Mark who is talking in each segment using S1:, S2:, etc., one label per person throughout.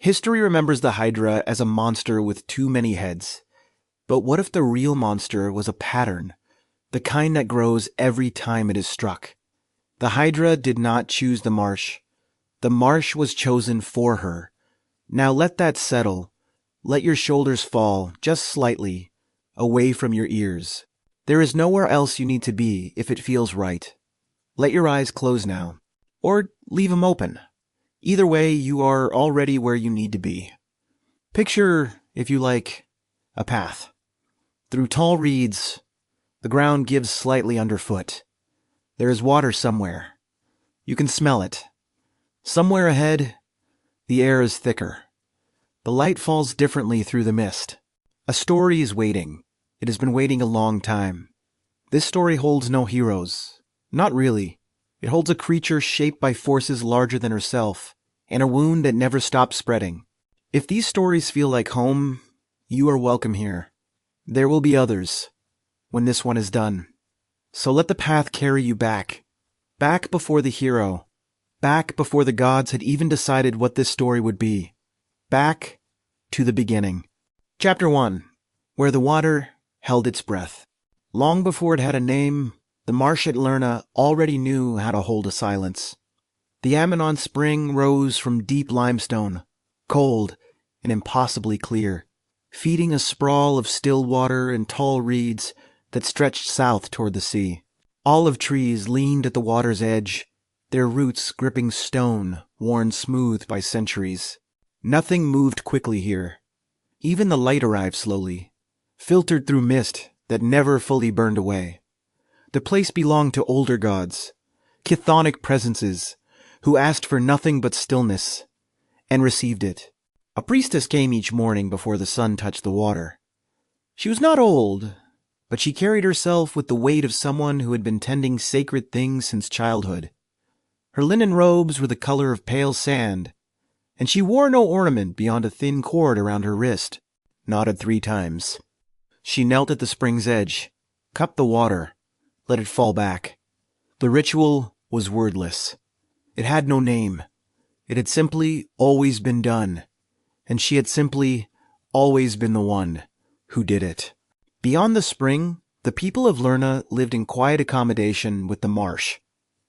S1: History remembers the Hydra as a monster with too many heads. But what if the real monster was a pattern, the kind that grows every time it is struck? The Hydra did not choose the marsh. The marsh was chosen for her. Now let that settle. Let your shoulders fall, just slightly, away from your ears. There is nowhere else you need to be if it feels right. Let your eyes close now, or leave them open. Either way, you are already where you need to be. Picture, if you like, a path. Through tall reeds, the ground gives slightly underfoot. There is water somewhere. You can smell it. Somewhere ahead, the air is thicker. The light falls differently through the mist. A story is waiting. It has been waiting a long time. This story holds no heroes. Not really. It holds a creature shaped by forces larger than herself, and a wound that never stops spreading. If these stories feel like home, you are welcome here. There will be others when this one is done. So let the path carry you back. Back before the hero. Back before the gods had even decided what this story would be. Back to the beginning. Chapter 1. Where the water held its breath. Long before it had a name, the marsh at Lerna already knew how to hold a silence. The Ammonon spring rose from deep limestone, cold and impossibly clear, feeding a sprawl of still water and tall reeds that stretched south toward the sea. Olive trees leaned at the water's edge, their roots gripping stone worn smooth by centuries. Nothing moved quickly here. Even the light arrived slowly, filtered through mist that never fully burned away. The place belonged to older gods, chthonic presences, who asked for nothing but stillness, and received it. A priestess came each morning before the sun touched the water. She was not old, but she carried herself with the weight of someone who had been tending sacred things since childhood. Her linen robes were the color of pale sand, and she wore no ornament beyond a thin cord around her wrist, nodded 3 times. She knelt at the spring's edge, cupped the water, let it fall back. The ritual was wordless. It had no name. It had simply always been done, and she had simply always been the one who did it. Beyond the spring, the people of Lerna lived in quiet accommodation with the marsh.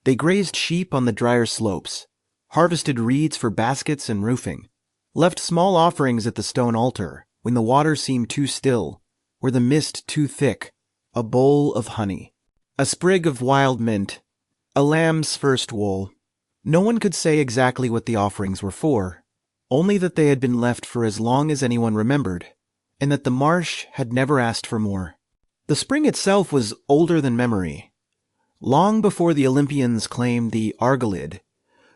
S1: They grazed sheep on the drier slopes, harvested reeds for baskets and roofing, left small offerings at the stone altar when the water seemed too still, or the mist too thick, a bowl of honey, a sprig of wild mint, a lamb's first wool. No one could say exactly what the offerings were for, only that they had been left for as long as anyone remembered, and that the marsh had never asked for more. The spring itself was older than memory. Long before the Olympians claimed the Argolid,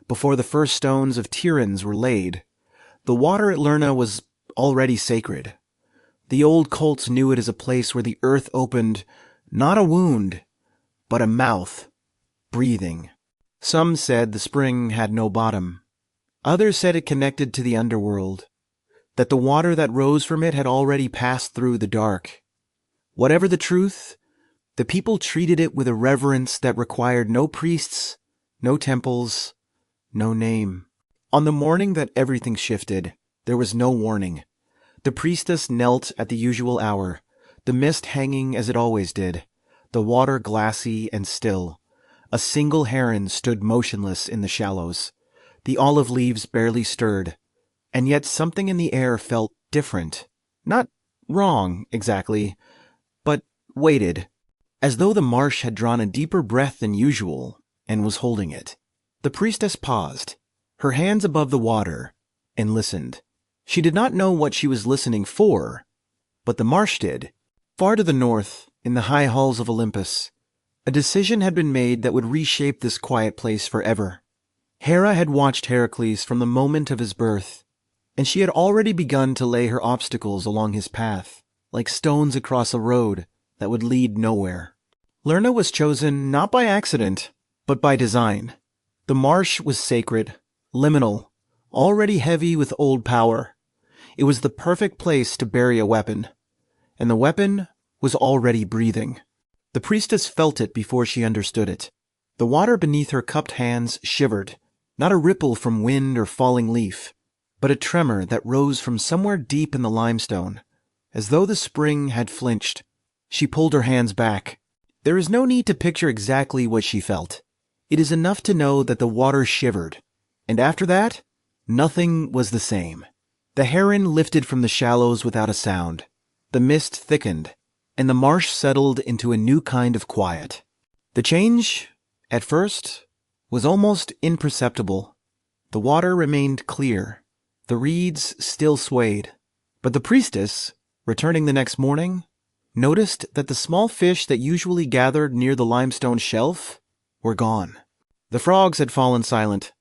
S1: before the first stones of Tiryns were laid, the water at Lerna was already sacred. The old cults knew it as a place where the earth opened not a wound, but a mouth, breathing. Some said the spring had no bottom. Others said it connected to the underworld, that the water that rose from it had already passed through the dark. Whatever the truth, the people treated it with a reverence that required no priests, no temples, no name. On the morning that everything shifted, there was no warning. The priestess knelt at the usual hour, the mist hanging as it always did, the water glassy and still. A single heron stood motionless in the shallows. The olive leaves barely stirred, and yet something in the air felt different. Not wrong, exactly, but weighted, as though the marsh had drawn a deeper breath than usual and was holding it. The priestess paused, her hands above the water, and listened. She did not know what she was listening for, but the marsh did. Far to the north, in the high halls of Olympus, a decision had been made that would reshape this quiet place forever. Hera had watched Heracles from the moment of his birth, and she had already begun to lay her obstacles along his path, like stones across a road that would lead nowhere. Lerna was chosen not by accident, but by design. The marsh was sacred, liminal, already heavy with old power. It was the perfect place to bury a weapon, and the weapon was already breathing. The priestess felt it before she understood it. The water beneath her cupped hands shivered, not a ripple from wind or falling leaf, but a tremor that rose from somewhere deep in the limestone, as though the spring had flinched. She pulled her hands back. There is no need to picture exactly what she felt. It is enough to know that the water shivered, and after that, nothing was the same. The heron lifted from the shallows without a sound. The mist thickened, and the marsh settled into a new kind of quiet. The change, at first, was almost imperceptible. The water remained clear. The reeds still swayed. But the priestess, returning the next morning, noticed that the small fish that usually gathered near the limestone shelf were gone. The frogs had fallen silent.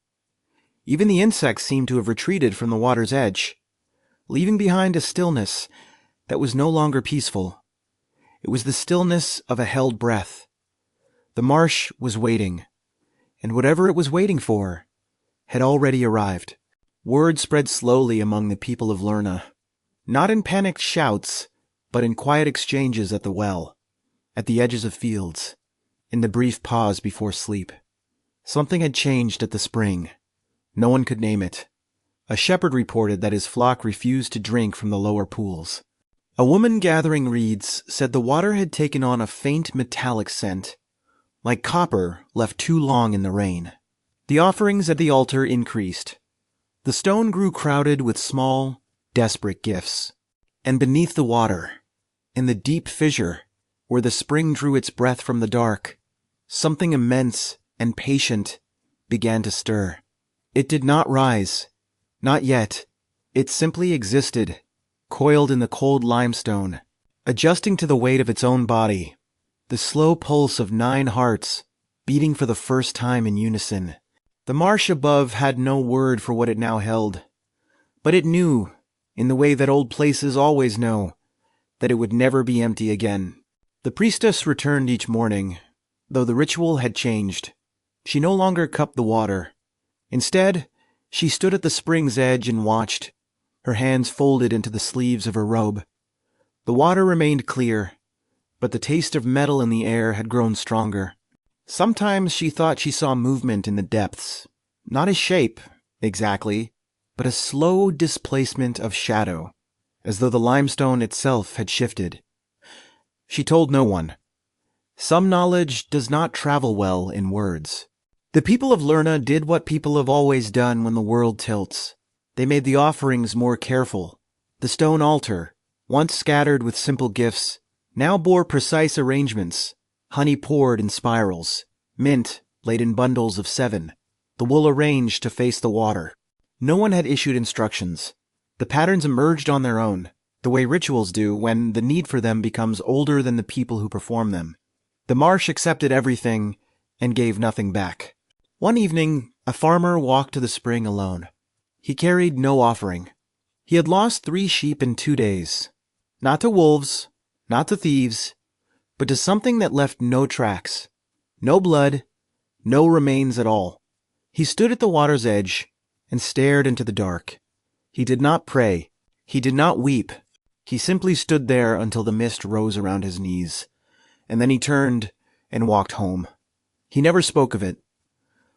S1: Even the insects seemed to have retreated from the water's edge, leaving behind a stillness that was no longer peaceful. It was the stillness of a held breath. The marsh was waiting, and whatever it was waiting for had already arrived. Word spread slowly among the people of Lerna, not in panicked shouts, but in quiet exchanges at the well, at the edges of fields, in the brief pause before sleep. Something had changed at the spring. No one could name it. A shepherd reported that his flock refused to drink from the lower pools. A woman gathering reeds said the water had taken on a faint metallic scent, like copper left too long in the rain. The offerings at the altar increased. The stone grew crowded with small, desperate gifts. And beneath the water, in the deep fissure where the spring drew its breath from the dark, something immense and patient began to stir. It did not rise. Not yet. It simply existed, coiled in the cold limestone, adjusting to the weight of its own body, the slow pulse of 9 hearts beating for the first time in unison. The marsh above had no word for what it now held, but it knew, in the way that old places always know, that it would never be empty again. The priestess returned each morning, though the ritual had changed. She no longer cupped the water. Instead, she stood at the spring's edge and watched, her hands folded into the sleeves of her robe. The water remained clear, but the taste of metal in the air had grown stronger. Sometimes she thought she saw movement in the depths, not a shape, exactly, but a slow displacement of shadow, as though the limestone itself had shifted. She told no one. Some knowledge does not travel well in words. The people of Lerna did what people have always done when the world tilts. They made the offerings more careful. The stone altar, once scattered with simple gifts, now bore precise arrangements, honey poured in spirals, mint laid in bundles of 7, the wool arranged to face the water. No one had issued instructions. The patterns emerged on their own, the way rituals do when the need for them becomes older than the people who perform them. The marsh accepted everything and gave nothing back. One evening, a farmer walked to the spring alone. He carried no offering. He had lost 3 sheep in 2 days. Not to wolves, not to thieves, but to something that left no tracks, no blood, no remains at all. He stood at the water's edge and stared into the dark. He did not pray. He did not weep. He simply stood there until the mist rose around his knees, and then he turned and walked home. He never spoke of it,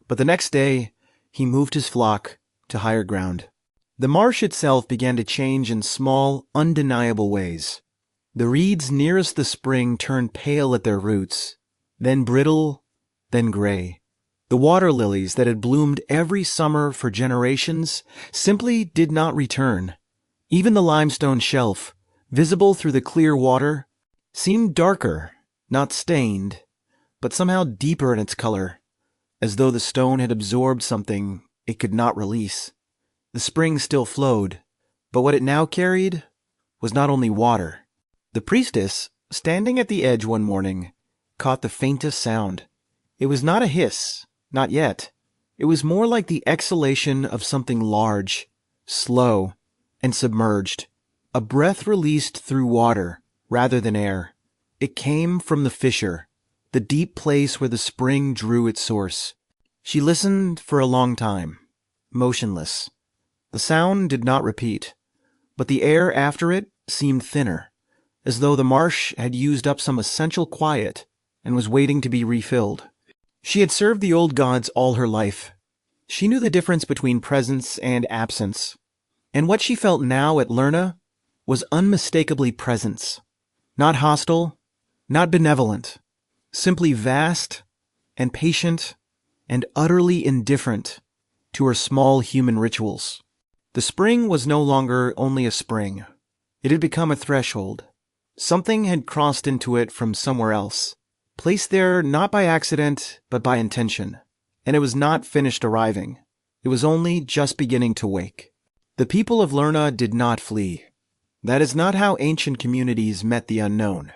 S1: but the next day he moved his flock to higher ground. The marsh itself began to change in small, undeniable ways. The reeds nearest the spring turned pale at their roots, then brittle, then gray. The water lilies that had bloomed every summer for generations simply did not return. Even the limestone shelf, visible through the clear water, seemed darker, not stained, but somehow deeper in its color, as though the stone had absorbed something it could not release. The spring still flowed, but what it now carried was not only water. The priestess, standing at the edge one morning, caught the faintest sound. It was not a hiss, not yet. It was more like the exhalation of something large, slow, and submerged. A breath released through water rather than air. It came from the fissure, the deep place where the spring drew its source. She listened for a long time, motionless. The sound did not repeat, but the air after it seemed thinner, as though the marsh had used up some essential quiet and was waiting to be refilled. She had served the old gods all her life. She knew the difference between presence and absence. And what she felt now at Lerna was unmistakably presence. Not hostile, not benevolent, simply vast and patient and utterly indifferent to her small human rituals. The spring was no longer only a spring. It had become a threshold. Something had crossed into it from somewhere else, placed there not by accident, but by intention. And it was not finished arriving. It was only just beginning to wake. The people of Lerna did not flee. That is not how ancient communities met the unknown.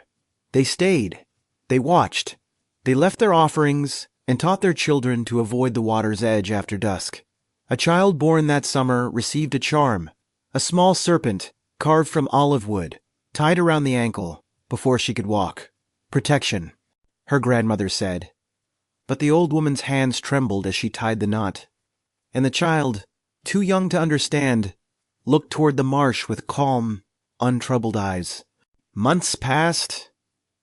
S1: They stayed. They watched. They left their offerings and taught their children to avoid the water's edge after dusk. A child born that summer received a charm, a small serpent carved from olive wood, tied around the ankle before she could walk. Protection, her grandmother said. But the old woman's hands trembled as she tied the knot, and the child, too young to understand, looked toward the marsh with calm, untroubled eyes. Months passed.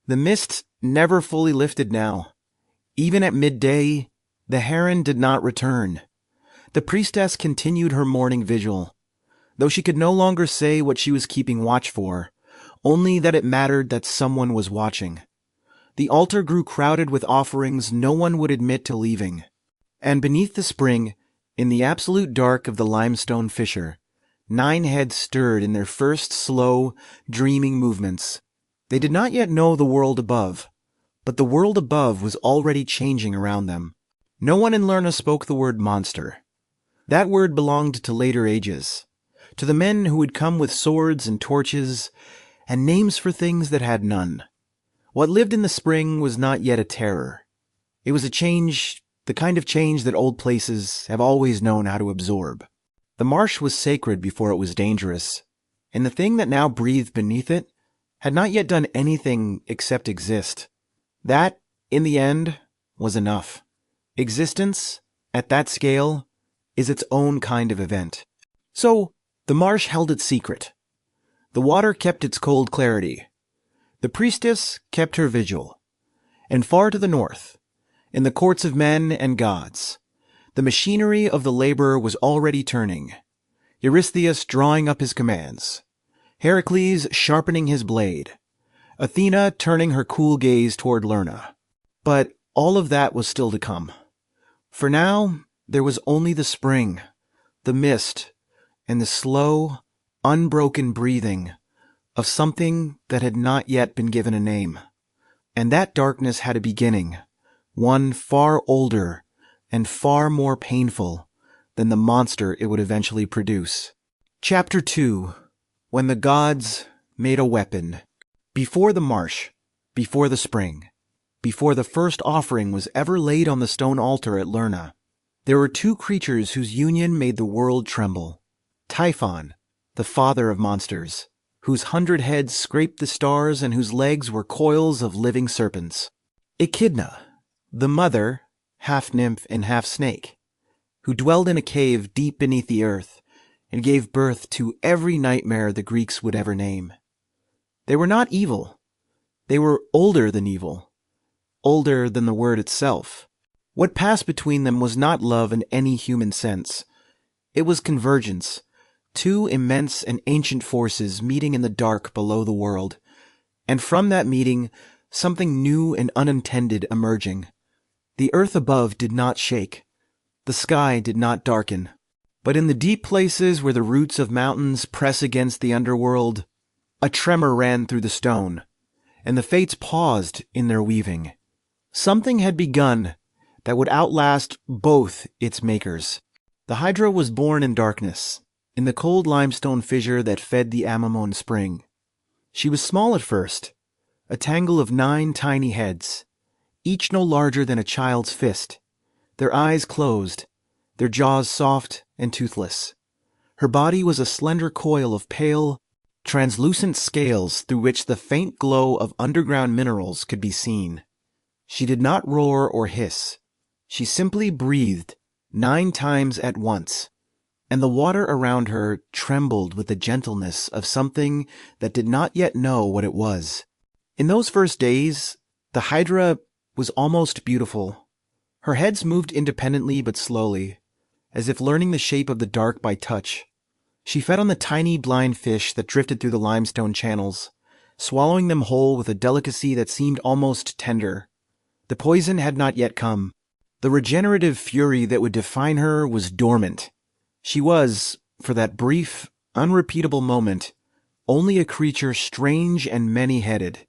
S1: The mist never fully lifted now. Even at midday, the heron did not return. The priestess continued her morning vigil, though she could no longer say what she was keeping watch for, only that it mattered that someone was watching. The altar grew crowded with offerings no one would admit to leaving. And beneath the spring, in the absolute dark of the limestone fissure, 9 heads stirred in their first slow, dreaming movements. They did not yet know the world above, but the world above was already changing around them. No one in Lerna spoke the word monster. That word belonged to later ages, to the men who would come with swords and torches, and names for things that had none. What lived in the spring was not yet a terror. It was a change, the kind of change that old places have always known how to absorb. The marsh was sacred before it was dangerous, and the thing that now breathed beneath it had not yet done anything except exist. That, in the end, was enough. Existence, at that scale, is its own kind of event. So, the marsh held its secret. The water kept its cold clarity. The priestess kept her vigil. And far to the north, in the courts of men and gods, the machinery of the labor was already turning. Eurystheus drawing up his commands. Heracles sharpening his blade. Athena turning her cool gaze toward Lerna. But all of that was still to come. For now, there was only the spring, the mist, and the slow, unbroken breathing of something that had not yet been given a name. And that darkness had a beginning, one far older and far more painful than the monster it would eventually produce. Chapter 2. When the Gods Made a Weapon. Before the marsh, before the spring, before the first offering was ever laid on the stone altar at Lerna, there were 2 creatures whose union made the world tremble. Typhon, the father of monsters, whose 100 heads scraped the stars and whose legs were coils of living serpents. Echidna, the mother, half nymph and half snake, who dwelled in a cave deep beneath the earth and gave birth to every nightmare the Greeks would ever name. They were not evil. They were older than evil, older than the word itself. What passed between them was not love in any human sense. It was convergence, 2 immense and ancient forces meeting in the dark below the world, and from that meeting, something new and unintended emerging. The earth above did not shake. The sky did not darken. But in the deep places where the roots of mountains press against the underworld, a tremor ran through the stone, and the fates paused in their weaving. Something had begun that would outlast both its makers. The Hydra was born in darkness, in the cold limestone fissure that fed the Amamon spring. She was small at first, a tangle of 9 tiny heads, each no larger than a child's fist, their eyes closed, their jaws soft and toothless. Her body was a slender coil of pale, translucent scales through which the faint glow of underground minerals could be seen. She did not roar or hiss. She simply breathed 9 times at once, and the water around her trembled with the gentleness of something that did not yet know what it was. In those first days, the Hydra was almost beautiful. Her heads moved independently but slowly, as if learning the shape of the dark by touch. She fed on the tiny blind fish that drifted through the limestone channels, swallowing them whole with a delicacy that seemed almost tender. The poison had not yet come. The regenerative fury that would define her was dormant. She was, for that brief, unrepeatable moment, only a creature strange and many-headed,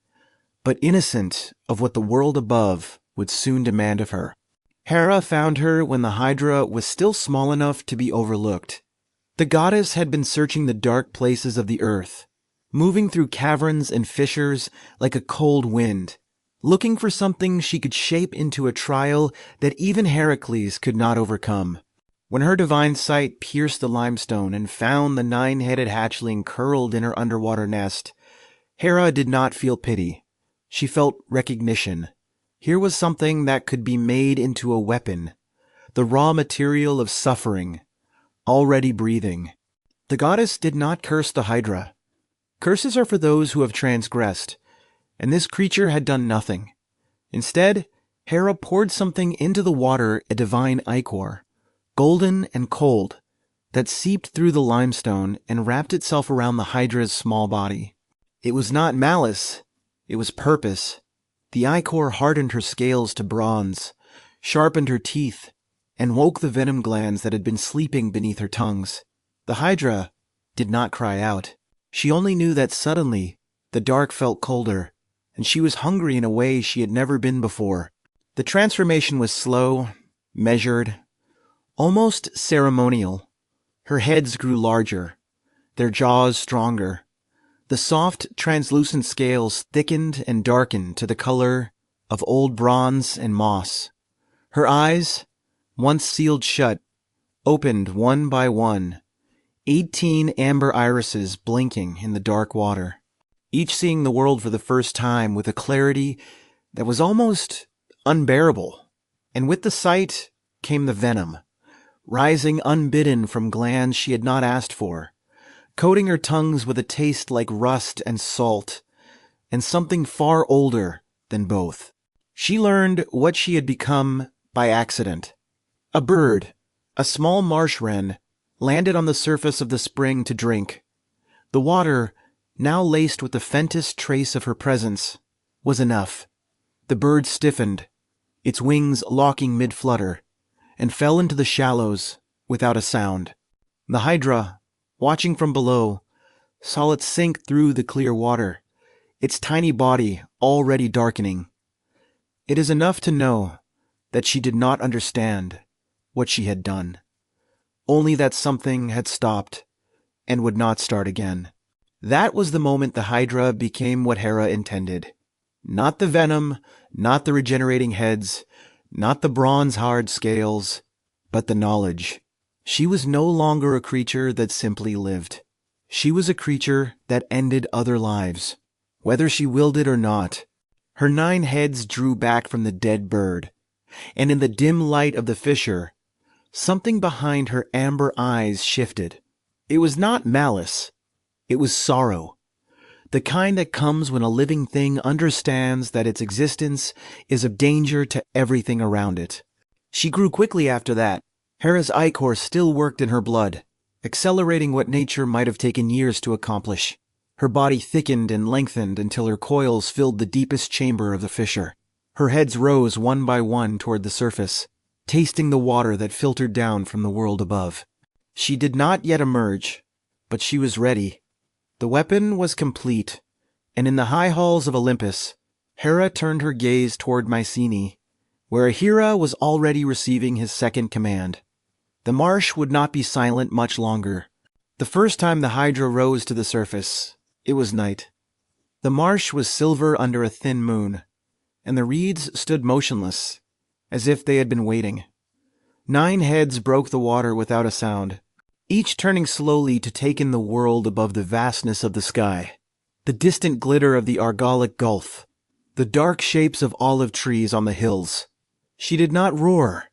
S1: but innocent of what the world above would soon demand of her. Hera found her when the Hydra was still small enough to be overlooked. The goddess had been searching the dark places of the earth, moving through caverns and fissures like a cold wind, looking for something she could shape into a trial that even Heracles could not overcome. When her divine sight pierced the limestone and found the 9-headed hatchling curled in her underwater nest, Hera did not feel pity. She felt recognition. Here was something that could be made into a weapon, the raw material of suffering, already breathing. The goddess did not curse the Hydra. Curses are for those who have transgressed, and this creature had done nothing. Instead, Hera poured something into the water, a divine ichor, golden and cold, that seeped through the limestone and wrapped itself around the Hydra's small body. It was not malice, it was purpose. The ichor hardened her scales to bronze, sharpened her teeth, and woke the venom glands that had been sleeping beneath her tongues. The Hydra did not cry out. She only knew that suddenly the dark felt colder, and she was hungry in a way she had never been before. The transformation was slow, measured, almost ceremonial. Her heads grew larger, their jaws stronger. The soft, translucent scales thickened and darkened to the color of old bronze and moss. Her eyes, once sealed shut, opened one by one, 18 amber irises blinking in the dark water, each seeing the world for the first time with a clarity that was almost unbearable. And with the sight came the venom, rising unbidden from glands she had not asked for, coating her tongues with a taste like rust and salt, and something far older than both. She learned what she had become by accident. A bird, a small marsh wren, landed on the surface of the spring to drink. The water, now laced with the faintest trace of her presence, was enough. The bird stiffened, its wings locking mid-flutter, and fell into the shallows without a sound. The Hydra, watching from below, saw it sink through the clear water, its tiny body already darkening. It is enough to know that she did not understand what she had done, only that something had stopped and would not start again. That was the moment the Hydra became what Hera intended. Not the venom, not the regenerating heads, not the bronze-hard scales, but the knowledge. She was no longer a creature that simply lived. She was a creature that ended other lives, whether she willed it or not. Her 9 heads drew back from the dead bird, and in the dim light of the fissure, something behind her amber eyes shifted. It was not malice. It was sorrow. The kind that comes when a living thing understands that its existence is of danger to everything around it. She grew quickly after that. Hera's ichor still worked in her blood, accelerating what nature might have taken years to accomplish. Her body thickened and lengthened until her coils filled the deepest chamber of the fissure. Her heads rose one by one toward the surface, tasting the water that filtered down from the world above. She did not yet emerge, but she was ready. The weapon was complete, and in the high halls of Olympus, Hera turned her gaze toward Mycenae, where Hera was already receiving his second command. The marsh would not be silent much longer. The first time the Hydra rose to the surface, it was night. The marsh was silver under a thin moon, and the reeds stood motionless, as if they had been waiting. 9 heads broke the water without a sound, each turning slowly to take in the world above the vastness of the sky, the distant glitter of the Argolic Gulf, the dark shapes of olive trees on the hills. She did not roar.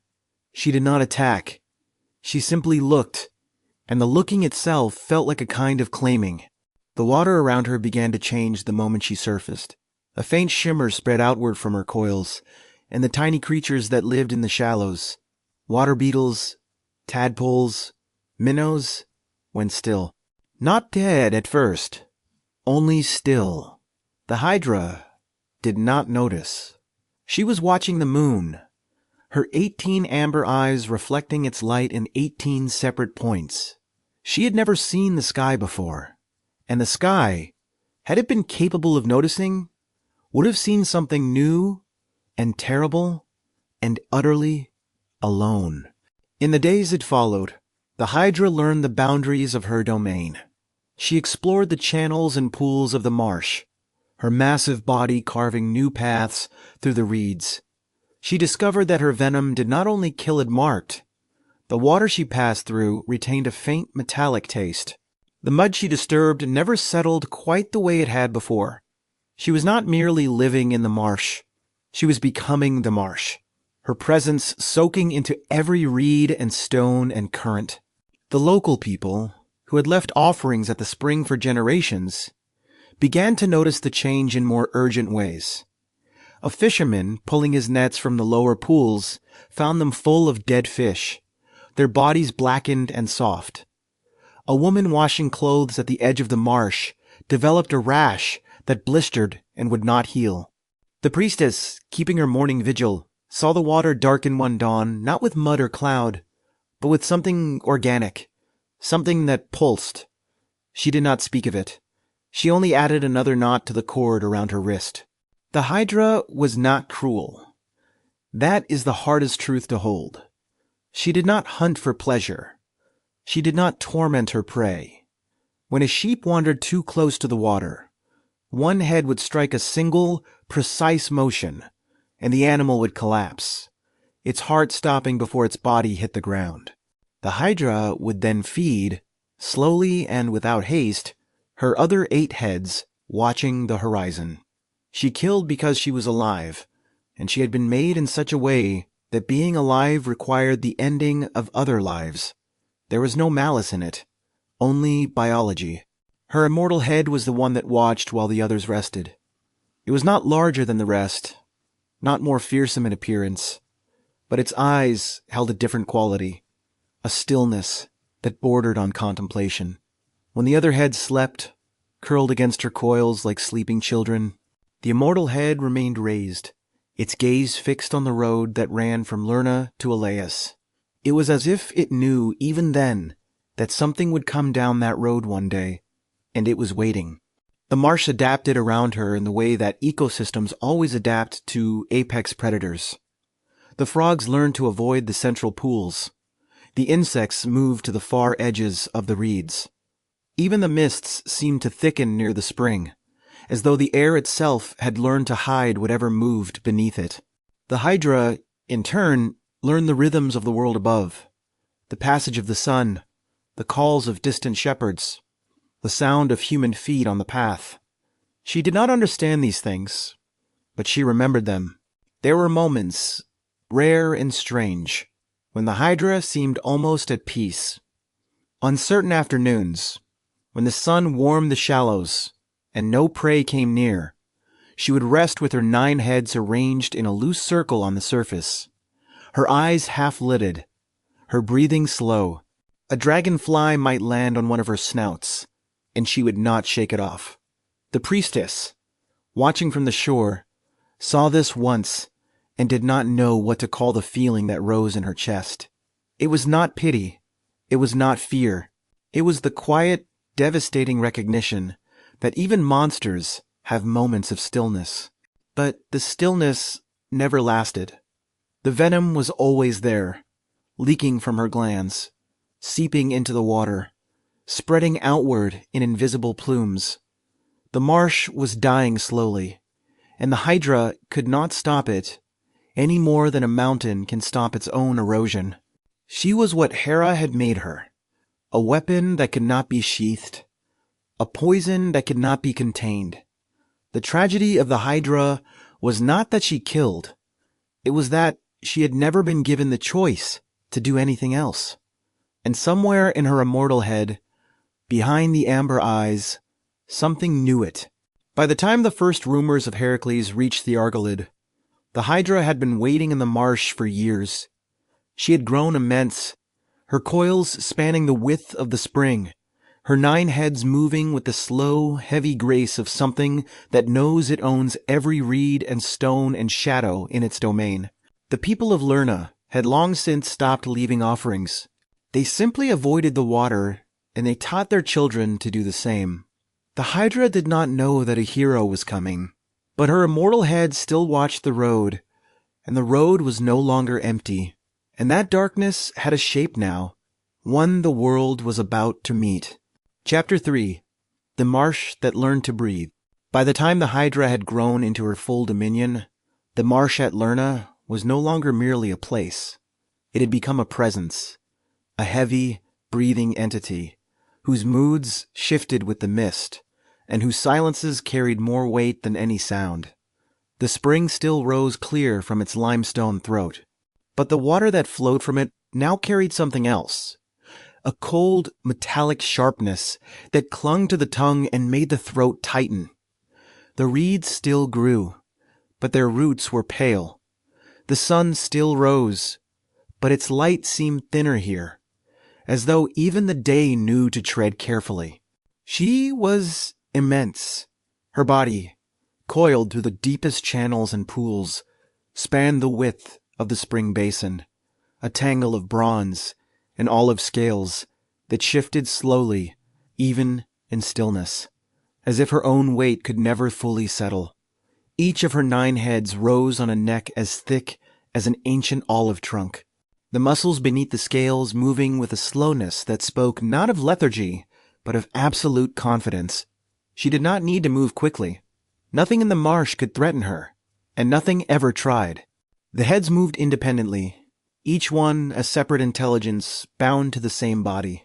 S1: She did not attack. She simply looked, and the looking itself felt like a kind of claiming. The water around her began to change the moment she surfaced. A faint shimmer spread outward from her coils, and the tiny creatures that lived in the shallows, water beetles, tadpoles, minnows, went still. Not dead at first, only still. The Hydra did not notice. She was watching the moon, her 18 amber eyes reflecting its light in 18 separate points. She had never seen the sky before, and the sky, had it been capable of noticing, would have seen something new and terrible and utterly alone. In the days that followed, the Hydra learned the boundaries of her domain. She explored the channels and pools of the marsh, her massive body carving new paths through the reeds. She discovered that her venom did not only kill it marked. The water she passed through retained a faint metallic taste. The mud she disturbed never settled quite the way it had before. She was not merely living in the marsh. She was becoming the marsh, her presence soaking into every reed and stone and current. The local people, who had left offerings at the spring for generations, began to notice the change in more urgent ways. A fisherman, pulling his nets from the lower pools, found them full of dead fish, their bodies blackened and soft. A woman washing clothes at the edge of the marsh developed a rash that blistered and would not heal. The priestess, keeping her morning vigil, saw the water darken one dawn not with mud or cloud, but with something organic, something that pulsed. She did not speak of it. She only added another knot to the cord around her wrist. The Hydra was not cruel. That is the hardest truth to hold. She did not hunt for pleasure. She did not torment her prey. When a sheep wandered too close to the water, one head would strike a single, precise motion, and the animal would collapse, its heart stopping before its body hit the ground. The Hydra would then feed, slowly and without haste, her other 8 heads watching the horizon. She killed because she was alive, and she had been made in such a way that being alive required the ending of other lives. There was no malice in it, only biology. Her immortal head was the one that watched while the others rested. It was not larger than the rest, not more fearsome in appearance, but its eyes held a different quality, a stillness that bordered on contemplation. When the other heads slept, curled against her coils like sleeping children, the immortal head remained raised, its gaze fixed on the road that ran from Lerna to Elaeus. It was as if it knew even then that something would come down that road one day, and it was waiting. The marsh adapted around her in the way that ecosystems always adapt to apex predators. The frogs learned to avoid the central pools. The insects moved to the far edges of the reeds. Even the mists seemed to thicken near the spring, as though the air itself had learned to hide whatever moved beneath it. The Hydra, in turn, learned the rhythms of the world above, the passage of the sun, the calls of distant shepherds, the sound of human feet on the path. She did not understand these things, but she remembered them. There were moments, rare and strange, when the Hydra seemed almost at peace. On certain afternoons, when the sun warmed the shallows and no prey came near, she would rest with her 9 heads arranged in a loose circle on the surface, her eyes half-lidded, her breathing slow. A dragonfly might land on one of her snouts, and she would not shake it off. The priestess, watching from the shore, saw this once and did not know what to call the feeling that rose in her chest. It was not pity. It was not fear. It was the quiet, devastating recognition that even monsters have moments of stillness. But the stillness never lasted. The venom was always there, leaking from her glands, seeping into the water, spreading outward in invisible plumes. The marsh was dying slowly, and the Hydra could not stop it any more than a mountain can stop its own erosion. She was what Hera had made her, a weapon that could not be sheathed, a poison that could not be contained. The tragedy of the Hydra was not that she killed. It was that she had never been given the choice to do anything else. And somewhere in her immortal head, behind the amber eyes, something knew it. By the time the first rumors of Heracles reached the Argolid, the Hydra had been waiting in the marsh for years. She had grown immense, her coils spanning the width of the spring, her 9 heads moving with the slow, heavy grace of something that knows it owns every reed and stone and shadow in its domain. The people of Lerna had long since stopped leaving offerings. They simply avoided the water, and they taught their children to do the same. The Hydra did not know that a hero was coming, but her immortal head still watched the road, and the road was no longer empty, and that darkness had a shape now, one the world was about to meet. Chapter 3. The Marsh That Learned to Breathe. By the time the Hydra had grown into her full dominion, the marsh at Lerna was no longer merely a place. It had become a presence, a heavy, breathing entity, whose moods shifted with the mist, and whose silences carried more weight than any sound. The spring still rose clear from its limestone throat, but the water that flowed from it now carried something else. A cold, metallic sharpness that clung to the tongue and made the throat tighten. The reeds still grew, but their roots were pale. The sun still rose, but its light seemed thinner here, as though even the day knew to tread carefully. She was immense. Her body, coiled through the deepest channels and pools, spanned the width of the spring basin, a tangle of bronze and olive scales that shifted slowly, even in stillness, as if her own weight could never fully settle. Each of her 9 heads rose on a neck as thick as an ancient olive trunk, the muscles beneath the scales moving with a slowness that spoke not of lethargy, but of absolute confidence. She did not need to move quickly. Nothing in the marsh could threaten her, and nothing ever tried. The heads moved independently, each one a separate intelligence bound to the same body.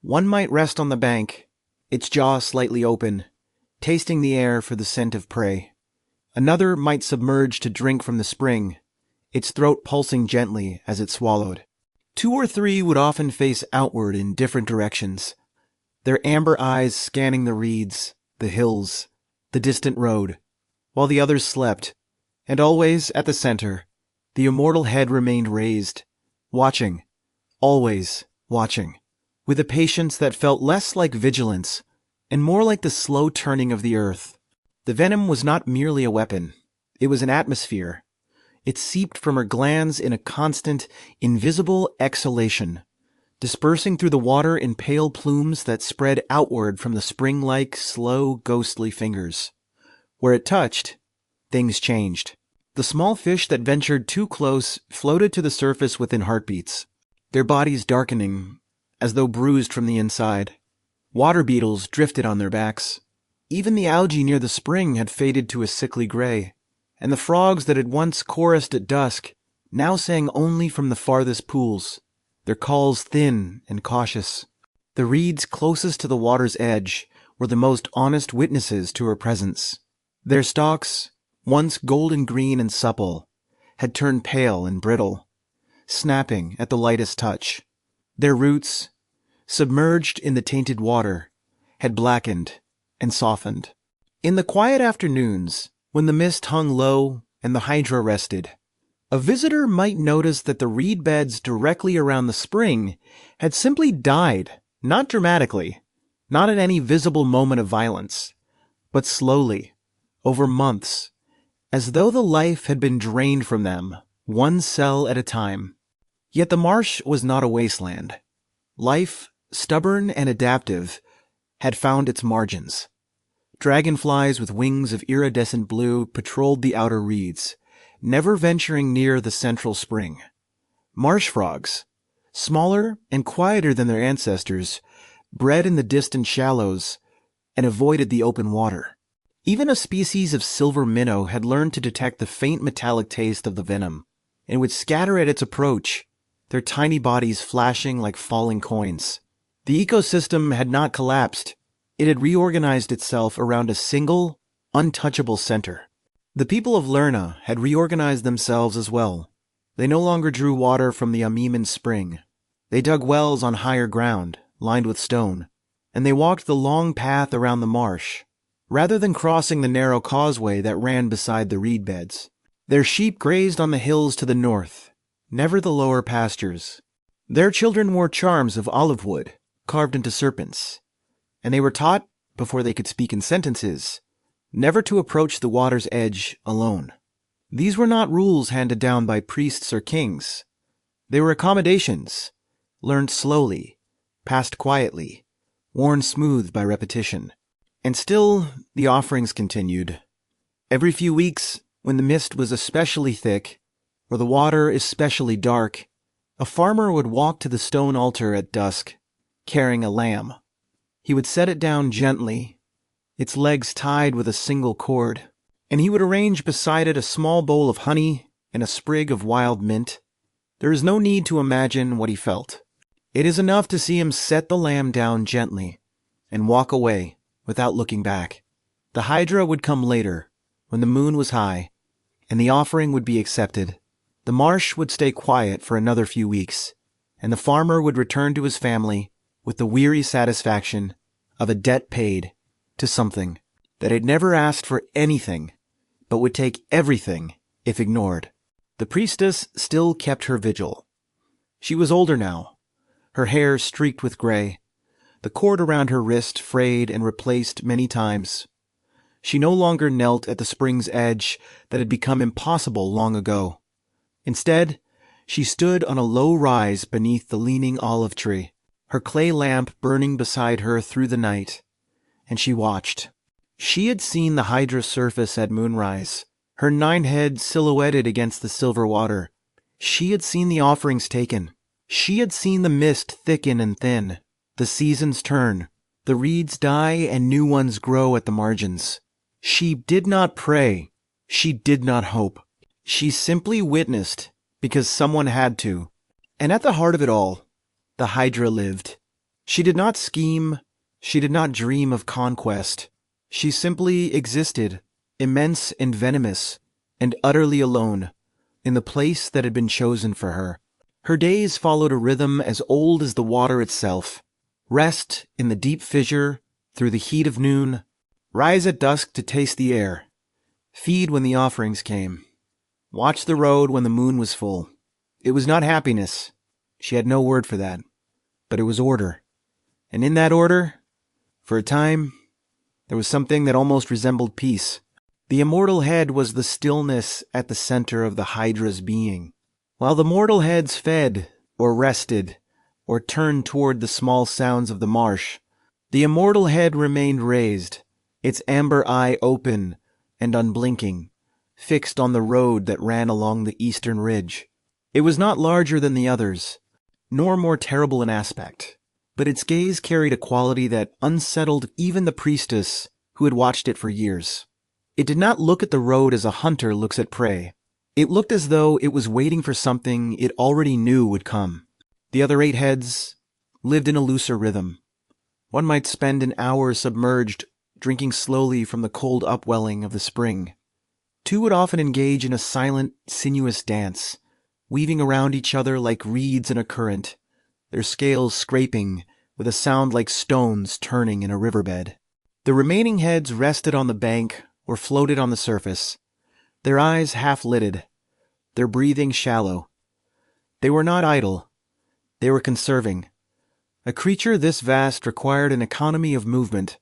S1: One might rest on the bank, its jaw slightly open, tasting the air for the scent of prey. Another might submerge to drink from the spring, its throat pulsing gently as it swallowed. 2 or 3 would often face outward in different directions, their amber eyes scanning the reeds, the hills, the distant road, while the others slept, and always at the center, the immortal head remained raised, watching, always watching, with a patience that felt less like vigilance and more like the slow turning of the earth. The venom was not merely a weapon. It was an atmosphere. It seeped from her glands in a constant, invisible exhalation, dispersing through the water in pale plumes that spread outward from the spring-like, slow, ghostly fingers. Where it touched, things changed. The small fish that ventured too close floated to the surface within heartbeats, their bodies darkening, as though bruised from the inside. Water beetles drifted on their backs. Even the algae near the spring had faded to a sickly gray, and the frogs that had once chorused at dusk now sang only from the farthest pools, their calls thin and cautious. The reeds closest to the water's edge were the most honest witnesses to her presence. Their stalks, once golden green and supple, had turned pale and brittle, snapping at the lightest touch. Their roots, submerged in the tainted water, had blackened and softened. In the quiet afternoons, when the mist hung low and the Hydra rested, a visitor might notice that the reed beds directly around the spring had simply died, not dramatically, not at any visible moment of violence, but slowly, over months, as though the life had been drained from them, one cell at a time. Yet the marsh was not a wasteland. Life, stubborn and adaptive, had found its margins. Dragonflies with wings of iridescent blue patrolled the outer reeds, never venturing near the central spring. Marsh frogs, smaller and quieter than their ancestors, bred in the distant shallows and avoided the open water. Even a species of silver minnow had learned to detect the faint metallic taste of the venom, and would scatter at its approach, their tiny bodies flashing like falling coins. The ecosystem had not collapsed. It had reorganized itself around a single, untouchable center. The people of Lerna had reorganized themselves as well. They no longer drew water from the Amiman spring. They dug wells on higher ground, lined with stone, and they walked the long path around the marsh, rather than crossing the narrow causeway that ran beside the reed beds. Their sheep grazed on the hills to the north, never the lower pastures. Their children wore charms of olive wood, carved into serpents, and they were taught, before they could speak in sentences, never to approach the water's edge alone. These were not rules handed down by priests or kings. They were accommodations, learned slowly, passed quietly, worn smooth by repetition. And still, the offerings continued. Every few weeks, when the mist was especially thick, or the water especially dark, a farmer would walk to the stone altar at dusk, carrying a lamb. He would set it down gently, its legs tied with a single cord, and he would arrange beside it a small bowl of honey and a sprig of wild mint. There is no need to imagine what he felt. It is enough to see him set the lamb down gently and walk away without looking back. The Hydra would come later, when the moon was high, and the offering would be accepted. The marsh would stay quiet for another few weeks, and the farmer would return to his family with the weary satisfaction of a debt paid to something that had never asked for anything, but would take everything if ignored. The priestess still kept her vigil. She was older now, her hair streaked with gray, the cord around her wrist frayed and replaced many times. She no longer knelt at the spring's edge that had become impossible long ago. Instead, she stood on a low rise beneath the leaning olive tree, her clay lamp burning beside her through the night, and she watched. She had seen the Hydra surface at moonrise, her 9 heads silhouetted against the silver water. She had seen the offerings taken. She had seen the mist thicken and thin, the seasons turn, the reeds die and new ones grow at the margins. She did not pray. She did not hope. She simply witnessed because someone had to. And at the heart of it all, the Hydra lived. She did not scheme. She did not dream of conquest. She simply existed, immense and venomous, and utterly alone, in the place that had been chosen for her. Her days followed a rhythm as old as the water itself. Rest in the deep fissure through the heat of noon. Rise at dusk to taste the air. Feed when the offerings came. Watch the road when the moon was full. It was not happiness. She had no word for that. But it was order. And in that order, for a time, there was something that almost resembled peace. The immortal head was the stillness at the center of the Hydra's being. While the mortal heads fed, or rested, or turned toward the small sounds of the marsh, the immortal head remained raised, its amber eye open and unblinking, fixed on the road that ran along the eastern ridge. It was not larger than the others, nor more terrible in aspect, but its gaze carried a quality that unsettled even the priestess who had watched it for years. It did not look at the road as a hunter looks at prey. It looked as though it was waiting for something it already knew would come. The other 8 heads lived in a looser rhythm. One might spend an hour submerged, drinking slowly from the cold upwelling of the spring. 2 would often engage in a silent, sinuous dance, weaving around each other like reeds in a current, their scales scraping with a sound like stones turning in a riverbed. The remaining heads rested on the bank or floated on the surface, their eyes half-lidded, their breathing shallow. They were not idle. They were conserving. A creature this vast required an economy of movement,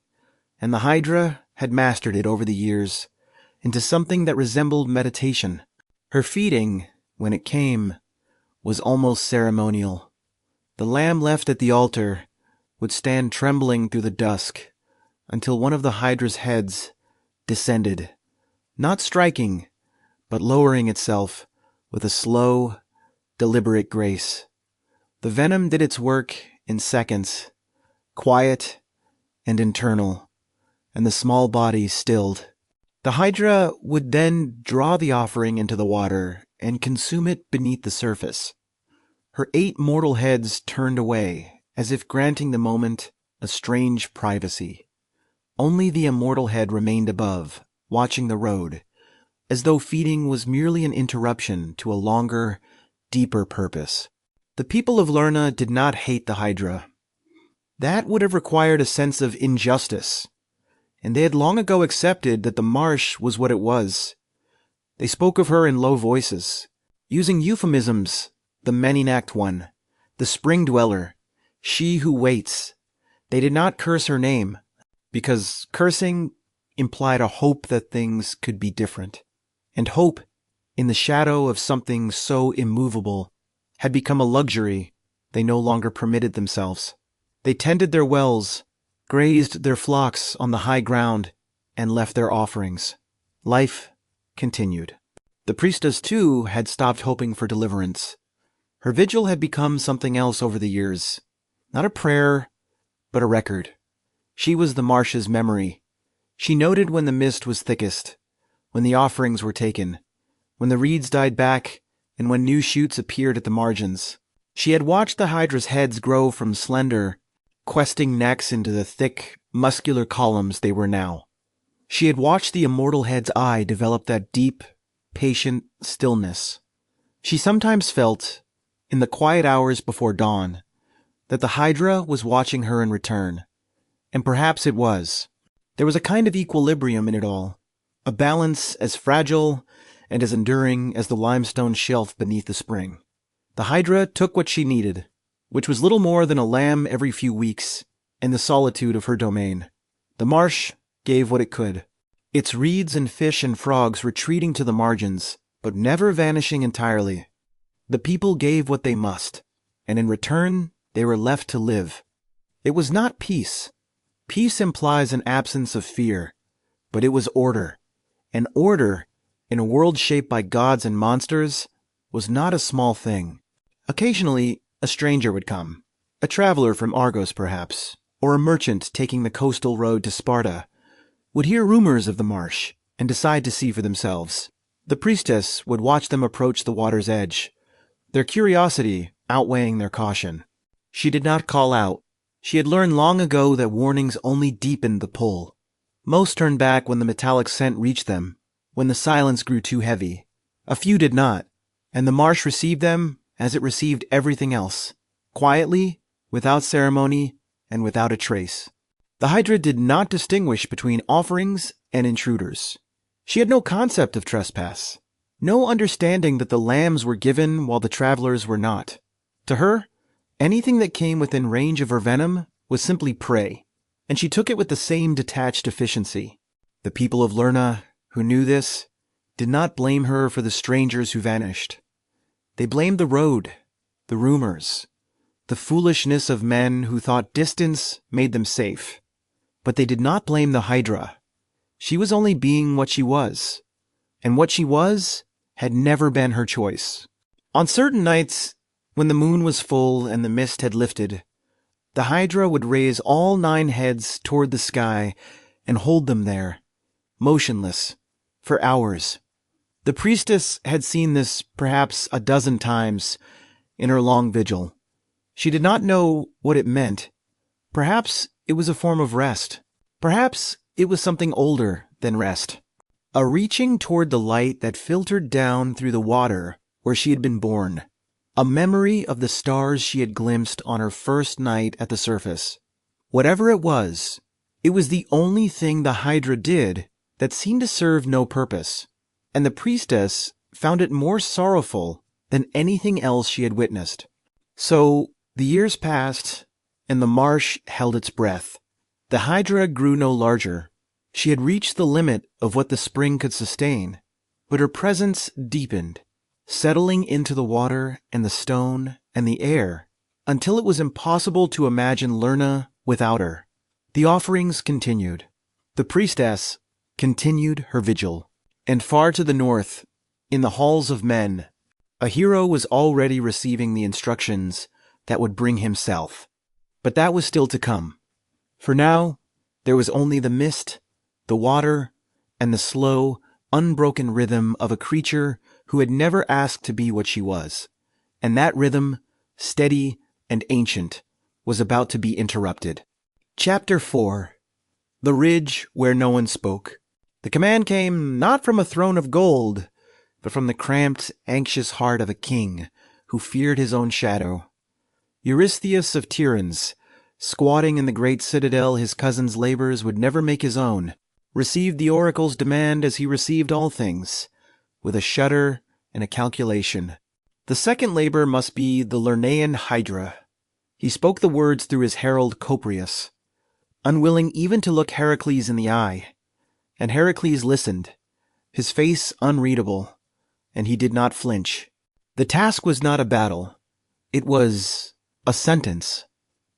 S1: and the Hydra had mastered it over the years into something that resembled meditation. Her feeding, when it came, was almost ceremonial. The lamb left at the altar would stand trembling through the dusk until one of the Hydra's heads descended, not striking, but lowering itself with a slow, deliberate grace. The venom did its work in seconds, quiet and internal, and the small body stilled. The Hydra would then draw the offering into the water and consume it beneath the surface. Her 8 mortal heads turned away, as if granting the moment a strange privacy. Only the immortal head remained above, watching the road, as though feeding was merely an interruption to a longer, deeper purpose. The people of Lerna did not hate the Hydra. That would have required a sense of injustice, and they had long ago accepted that the marsh was what it was. They spoke of her in low voices, using euphemisms, the Meninact one, the spring dweller, she who waits. They did not curse her name, because cursing implied a hope that things could be different. And hope, in the shadow of something so immovable, had become a luxury they no longer permitted themselves. They tended their wells, grazed their flocks on the high ground, and left their offerings. Life continued. The priestess, too, had stopped hoping for deliverance. Her vigil had become something else over the years. Not a prayer, but a record. She was the marsh's memory. She noted when the mist was thickest, when the offerings were taken, when the reeds died back, and when new shoots appeared at the margins. She had watched the Hydra's heads grow from slender, questing necks into the thick, muscular columns they were now. She had watched the immortal head's eye develop that deep, patient stillness. She sometimes felt, in the quiet hours before dawn, that the Hydra was watching her in return. And perhaps it was. There was a kind of equilibrium in it all, a balance as fragile and as enduring as the limestone shelf beneath the spring. The Hydra took what she needed, which was little more than a lamb every few weeks, and the solitude of her domain. The marsh gave what it could, its reeds and fish and frogs retreating to the margins, but never vanishing entirely. The people gave what they must, and in return they were left to live. It was not peace. Peace implies an absence of fear, but it was order. And order, in a world shaped by gods and monsters, was not a small thing. Occasionally, a stranger would come, a traveler from Argos perhaps, or a merchant taking the coastal road to Sparta, would hear rumors of the marsh and decide to see for themselves. The priestess would watch them approach the water's edge, their curiosity outweighing their caution. She did not call out. She had learned long ago that warnings only deepened the pull. Most turned back when the metallic scent reached them, when the silence grew too heavy. A few did not, and the marsh received them as it received everything else, quietly, without ceremony, and without a trace. The Hydra did not distinguish between offerings and intruders. She had no concept of trespass, no understanding that the lambs were given while the travelers were not. To her, anything that came within range of her venom was simply prey, and she took it with the same detached efficiency. The people of Lerna, who knew this, did not blame her for the strangers who vanished. They blamed the road, the rumors, the foolishness of men who thought distance made them safe. But they did not blame the Hydra. She was only being what she was, and what she was had never been her choice. On certain nights, when the moon was full and the mist had lifted, the Hydra would raise all 9 heads toward the sky and hold them there, motionless, for hours. The priestess had seen this perhaps a dozen times in her long vigil. She did not know what it meant. Perhaps it was a form of rest. Perhaps it was something older than rest. A reaching toward the light that filtered down through the water where she had been born. A memory of the stars she had glimpsed on her first night at the surface. Whatever it was the only thing the Hydra did that seemed to serve no purpose. And the priestess found it more sorrowful than anything else she had witnessed. So the years passed, and the marsh held its breath. The Hydra grew no larger. She had reached the limit of what the spring could sustain, but her presence deepened, settling into the water and the stone and the air, until it was impossible to imagine Lerna without her. The offerings continued. The priestess continued her vigil. And far to the north, in the halls of men, a hero was already receiving the instructions that would bring him south. But that was still to come. For now, there was only the mist, the water, and the slow, unbroken rhythm of a creature who had never asked to be what she was. And that rhythm, steady and ancient, was about to be interrupted. Chapter 4. The Ridge Where No One Spoke. The command came not from a throne of gold, but from the cramped, anxious heart of a king who feared his own shadow. Eurystheus of Tiryns, squatting in the great citadel his cousin's labors would never make his own, received the oracle's demand as he received all things, with a shudder and a calculation. The second labor must be the Lernaean Hydra. He spoke the words through his herald Coprius. unwilling even to look Heracles in the eye. And Heracles listened, his face unreadable, and he did not flinch. The task was not a battle. It was a sentence.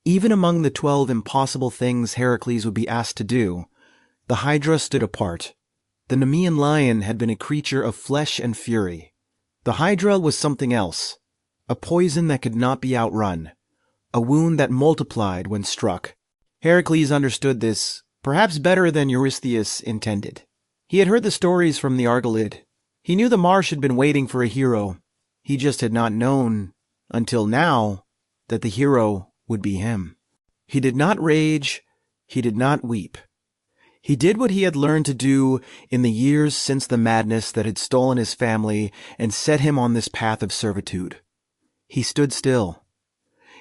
S1: Even among the 12 impossible things Heracles would be asked to do, the Hydra stood apart. The Nemean lion had been a creature of flesh and fury. The Hydra was something else, a poison that could not be outrun, a wound that multiplied when struck. Heracles understood this, perhaps better than Eurystheus intended. He had heard the stories from the Argolid. He knew the marsh had been waiting for a hero. He just had not known, until now, that the hero would be him. He did not rage. He did not weep. He did what he had learned to do in the years since the madness that had stolen his family and set him on this path of servitude. He stood still.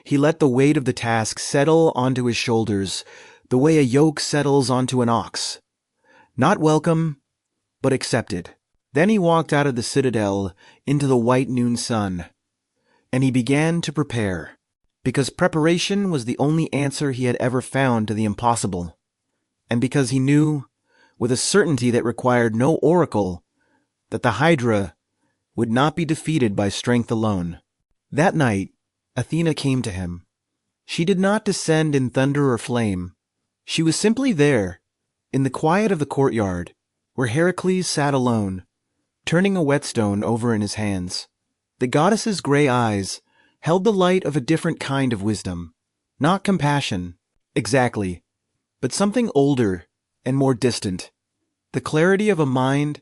S1: He let the weight of the task settle onto his shoulders, the way a yoke settles onto an ox. Not welcome, but accepted. Then he walked out of the citadel into the white noon sun, and he began to prepare, because preparation was the only answer he had ever found to the impossible, and because he knew, with a certainty that required no oracle, that the Hydra would not be defeated by strength alone. That night, Athena came to him. She did not descend in thunder or flame. She was simply there, in the quiet of the courtyard, where Heracles sat alone, turning a whetstone over in his hands. The goddess's gray eyes held the light of a different kind of wisdom. Not compassion, exactly, but something older and more distant. The clarity of a mind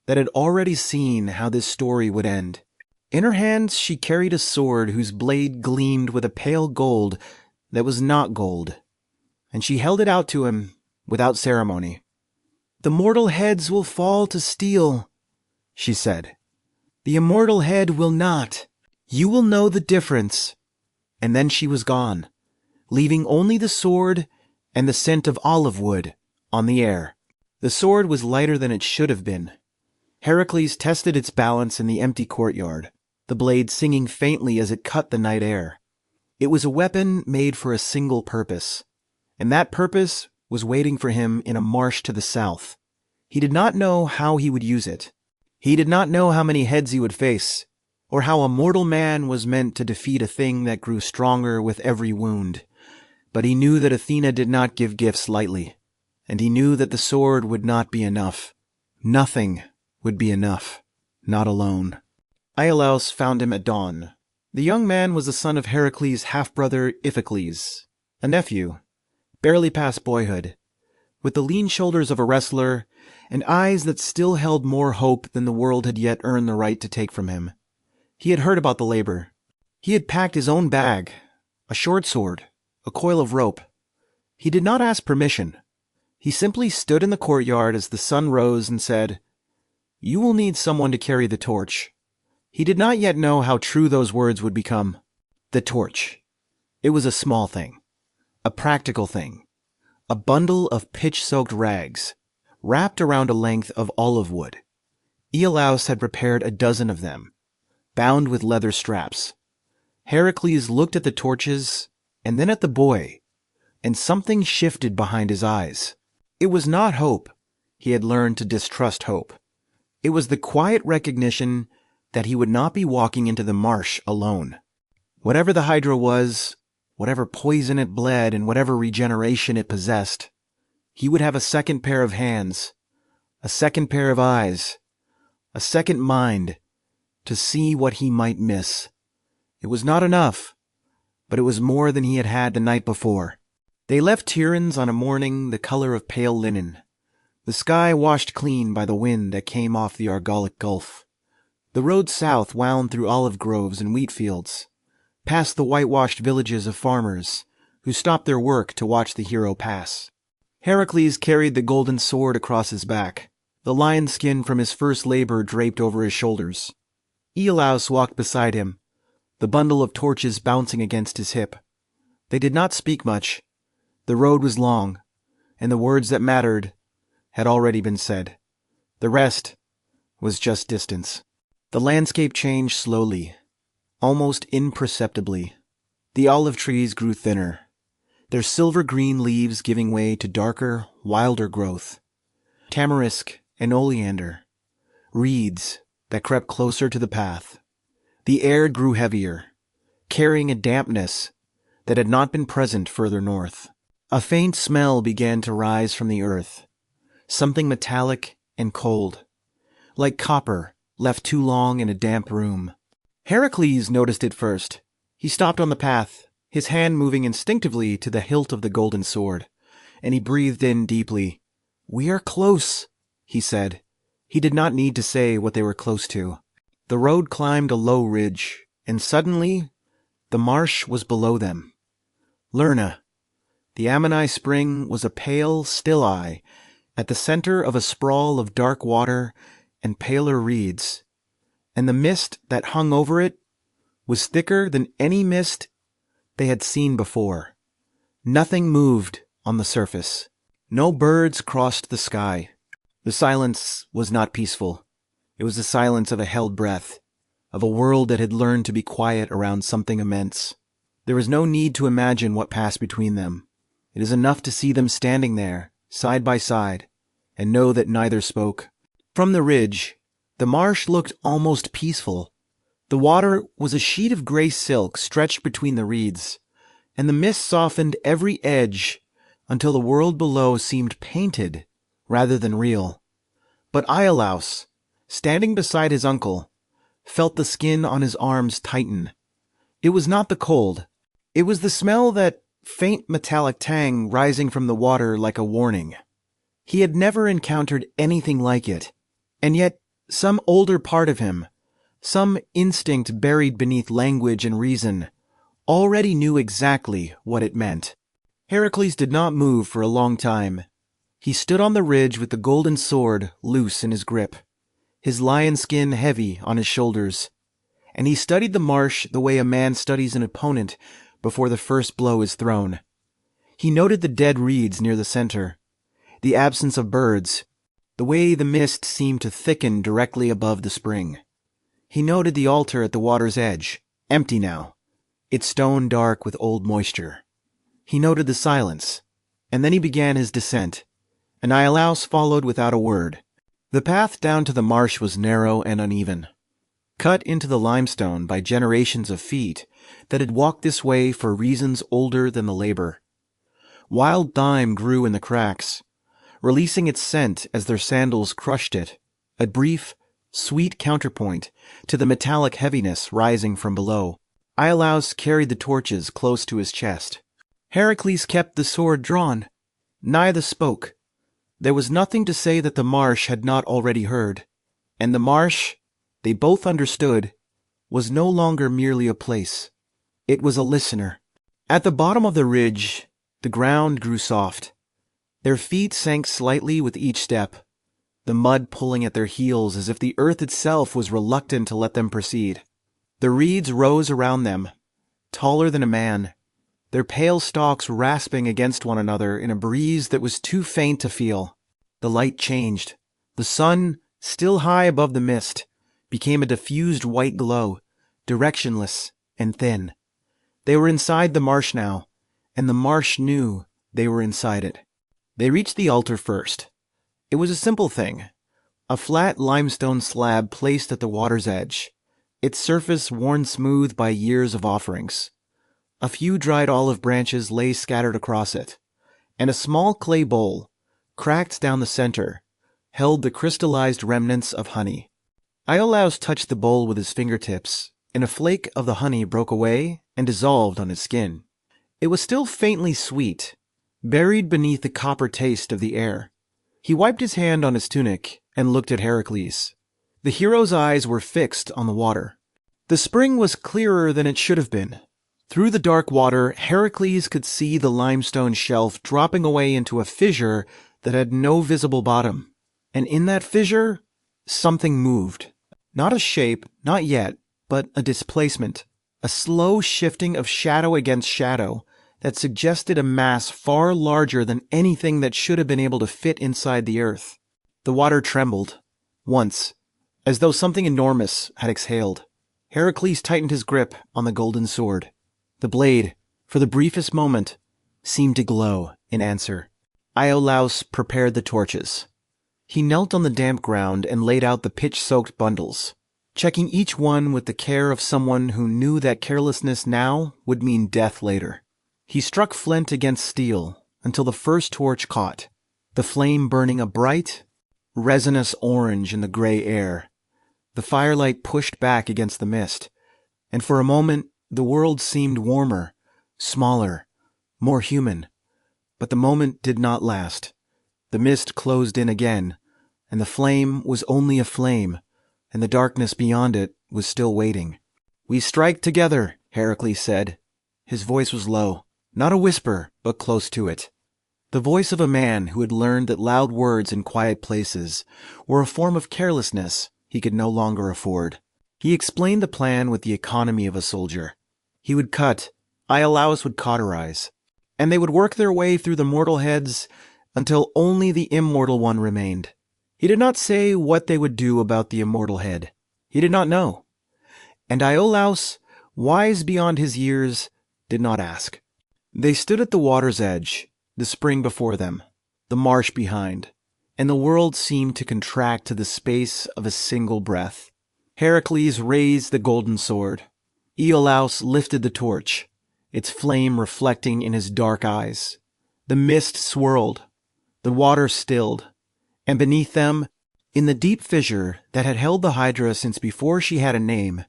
S1: that had already seen how this story would end. In her hands she carried a sword whose blade gleamed with a pale gold that was not gold, and she held it out to him without ceremony. "The mortal heads will fall to steel," she said. "The immortal head will not. You will know the difference." And then she was gone, leaving only the sword and the scent of olive wood on the air. The sword was lighter than it should have been. Heracles tested its balance in the empty courtyard, the blade singing faintly as it cut the night air. It was a weapon made for a single purpose, and that purpose was waiting for him in a marsh to the south. He did not know how he would use it. He did not know how many heads he would face, or how a mortal man was meant to defeat a thing that grew stronger with every wound. But he knew that Athena did not give gifts lightly, and he knew that the sword would not be enough. Nothing would be enough, not alone. Iolaus found him at dawn. The young man was the son of Heracles' half-brother Iphicles, a nephew, barely past boyhood, with the lean shoulders of a wrestler and eyes that still held more hope than the world had yet earned the right to take from him. He had heard about the labor. He had packed his own bag, a short sword, a coil of rope. He did not ask permission. He simply stood in the courtyard as the sun rose and said, "You will need someone to carry the torch." He did not yet know how true those words would become. The torch. It was a small thing, a practical thing, a bundle of pitch-soaked rags, wrapped around a length of olive wood. Iolaus had prepared a dozen of them, bound with leather straps. Heracles looked at the torches and then at the boy, and something shifted behind his eyes. It was not hope. He had learned to distrust hope. It was the quiet recognition that he would not be walking into the marsh alone. Whatever the Hydra was, whatever poison it bled, and whatever regeneration it possessed, he would have a second pair of hands, a second pair of eyes, a second mind to see what he might miss. It was not enough, but it was more than he had had the night before. They left Tiryns on a morning the color of pale linen, the sky washed clean by the wind that came off the Argolic Gulf. The road south wound through olive groves and wheat fields, past the whitewashed villages of farmers who stopped their work to watch the hero pass. Heracles carried the golden sword across his back, the lion skin from his first labor draped over his shoulders. Iolaus walked beside him, the bundle of torches bouncing against his hip. They did not speak much. The road was long, and the words that mattered had already been said. The rest was just distance. The landscape changed slowly, almost imperceptibly. The olive trees grew thinner. their silver-green leaves giving way to darker, wilder growth. Tamarisk and oleander, reeds that crept closer to the path. The air grew heavier, carrying a dampness that had not been present further north. A faint smell began to rise from the earth, something metallic and cold, like copper left too long in a damp room. Heracles noticed it first. He stopped on the path, his hand moving instinctively to the hilt of the golden sword, and he breathed in deeply. "We are close," he said. He did not need to say what they were close to. The road climbed a low ridge, and suddenly the marsh was below them. Lerna. The Ammonite spring was a pale, still eye at the center of a sprawl of dark water and paler reeds, and the mist that hung over it was thicker than any mist they had seen before. Nothing moved on the surface. No birds crossed the sky. The silence was not peaceful. It was the silence of a held breath, of a world that had learned to be quiet around something immense. There was no need to imagine what passed between them. It is enough to see them standing there, side by side, and know that neither spoke. From the ridge, the marsh looked almost peaceful. The water was a sheet of gray silk stretched between the reeds, and the mist softened every edge until the world below seemed painted rather than real. But Iolaus, standing beside his uncle, felt the skin on his arms tighten. It was not the cold. It was the smell, that faint metallic tang rising from the water like a warning. He had never encountered anything like it, and yet some older part of him, some instinct buried beneath language and reason, already knew exactly what it meant. Heracles did not move for a long time. He stood on the ridge with the golden sword loose in his grip, his lion skin heavy on his shoulders, and he studied the marsh the way a man studies an opponent before the first blow is thrown. He noted the dead reeds near the center, the absence of birds, the way the mist seemed to thicken directly above the spring. He noted the altar at the water's edge, empty now, its stone dark with old moisture. He noted the silence, and then he began his descent, and Iolaus followed without a word. The path down to the marsh was narrow and uneven, cut into the limestone by generations of feet that had walked this way for reasons older than the labor. Wild thyme grew in the cracks, releasing its scent as their sandals crushed it, a brief, sweet counterpoint to the metallic heaviness rising from below. Iolaus carried the torches close to his chest. Heracles kept the sword drawn. Neither spoke. There was nothing to say that the marsh had not already heard, and the marsh, they both understood, was no longer merely a place. It was a listener. At the bottom of the ridge, the ground grew soft. Their feet sank slightly with each step, the mud pulling at their heels as if the earth itself was reluctant to let them proceed. The reeds rose around them, taller than a man, their pale stalks rasping against one another in a breeze that was too faint to feel. The light changed. The sun, still high above the mist, became a diffused white glow, directionless and thin. They were inside the marsh now, and the marsh knew they were inside it. They reached the altar first. It was a simple thing, a flat limestone slab placed at the water's edge, its surface worn smooth by years of offerings. A few dried olive branches lay scattered across it, and a small clay bowl, cracked down the center, held the crystallized remnants of honey. Iolaus touched the bowl with his fingertips, and a flake of the honey broke away and dissolved on his skin. It was still faintly sweet, buried beneath the copper taste of the air. He wiped his hand on his tunic and looked at Heracles. The hero's eyes were fixed on the water. The spring was clearer than it should have been. Through the dark water, Heracles could see the limestone shelf dropping away into a fissure that had no visible bottom. And in that fissure, something moved. Not a shape, not yet, but a displacement. A slow shifting of shadow against shadow that suggested a mass far larger than anything that should have been able to fit inside the earth. The water trembled, once, as though something enormous had exhaled. Heracles tightened his grip on the golden sword. The blade, for the briefest moment, seemed to glow in answer. Iolaus prepared the torches. He knelt on the damp ground and laid out the pitch-soaked bundles, checking each one with the care of someone who knew that carelessness now would mean death later. He struck flint against steel until the first torch caught, the flame burning a bright, resinous orange in the gray air. The firelight pushed back against the mist, and for a moment the world seemed warmer, smaller, more human. But the moment did not last. The mist closed in again, and the flame was only a flame, and the darkness beyond it was still waiting. "We strike together," Heracles said. His voice was low, not a whisper, but close to it. The voice of a man who had learned that loud words in quiet places were a form of carelessness he could no longer afford. He explained the plan with the economy of a soldier. He would cut, Iolaus would cauterize, and they would work their way through the mortal heads until only the immortal one remained. He did not say what they would do about the immortal head. He did not know. And Iolaus, wise beyond his years, did not ask. They stood at the water's edge, the spring before them, the marsh behind, and the world seemed to contract to the space of a single breath. Heracles raised the golden sword. Iolaus lifted the torch, its flame reflecting in his dark eyes. The mist swirled, the water stilled, and beneath them, in the deep fissure that had held the Hydra since before she had a name,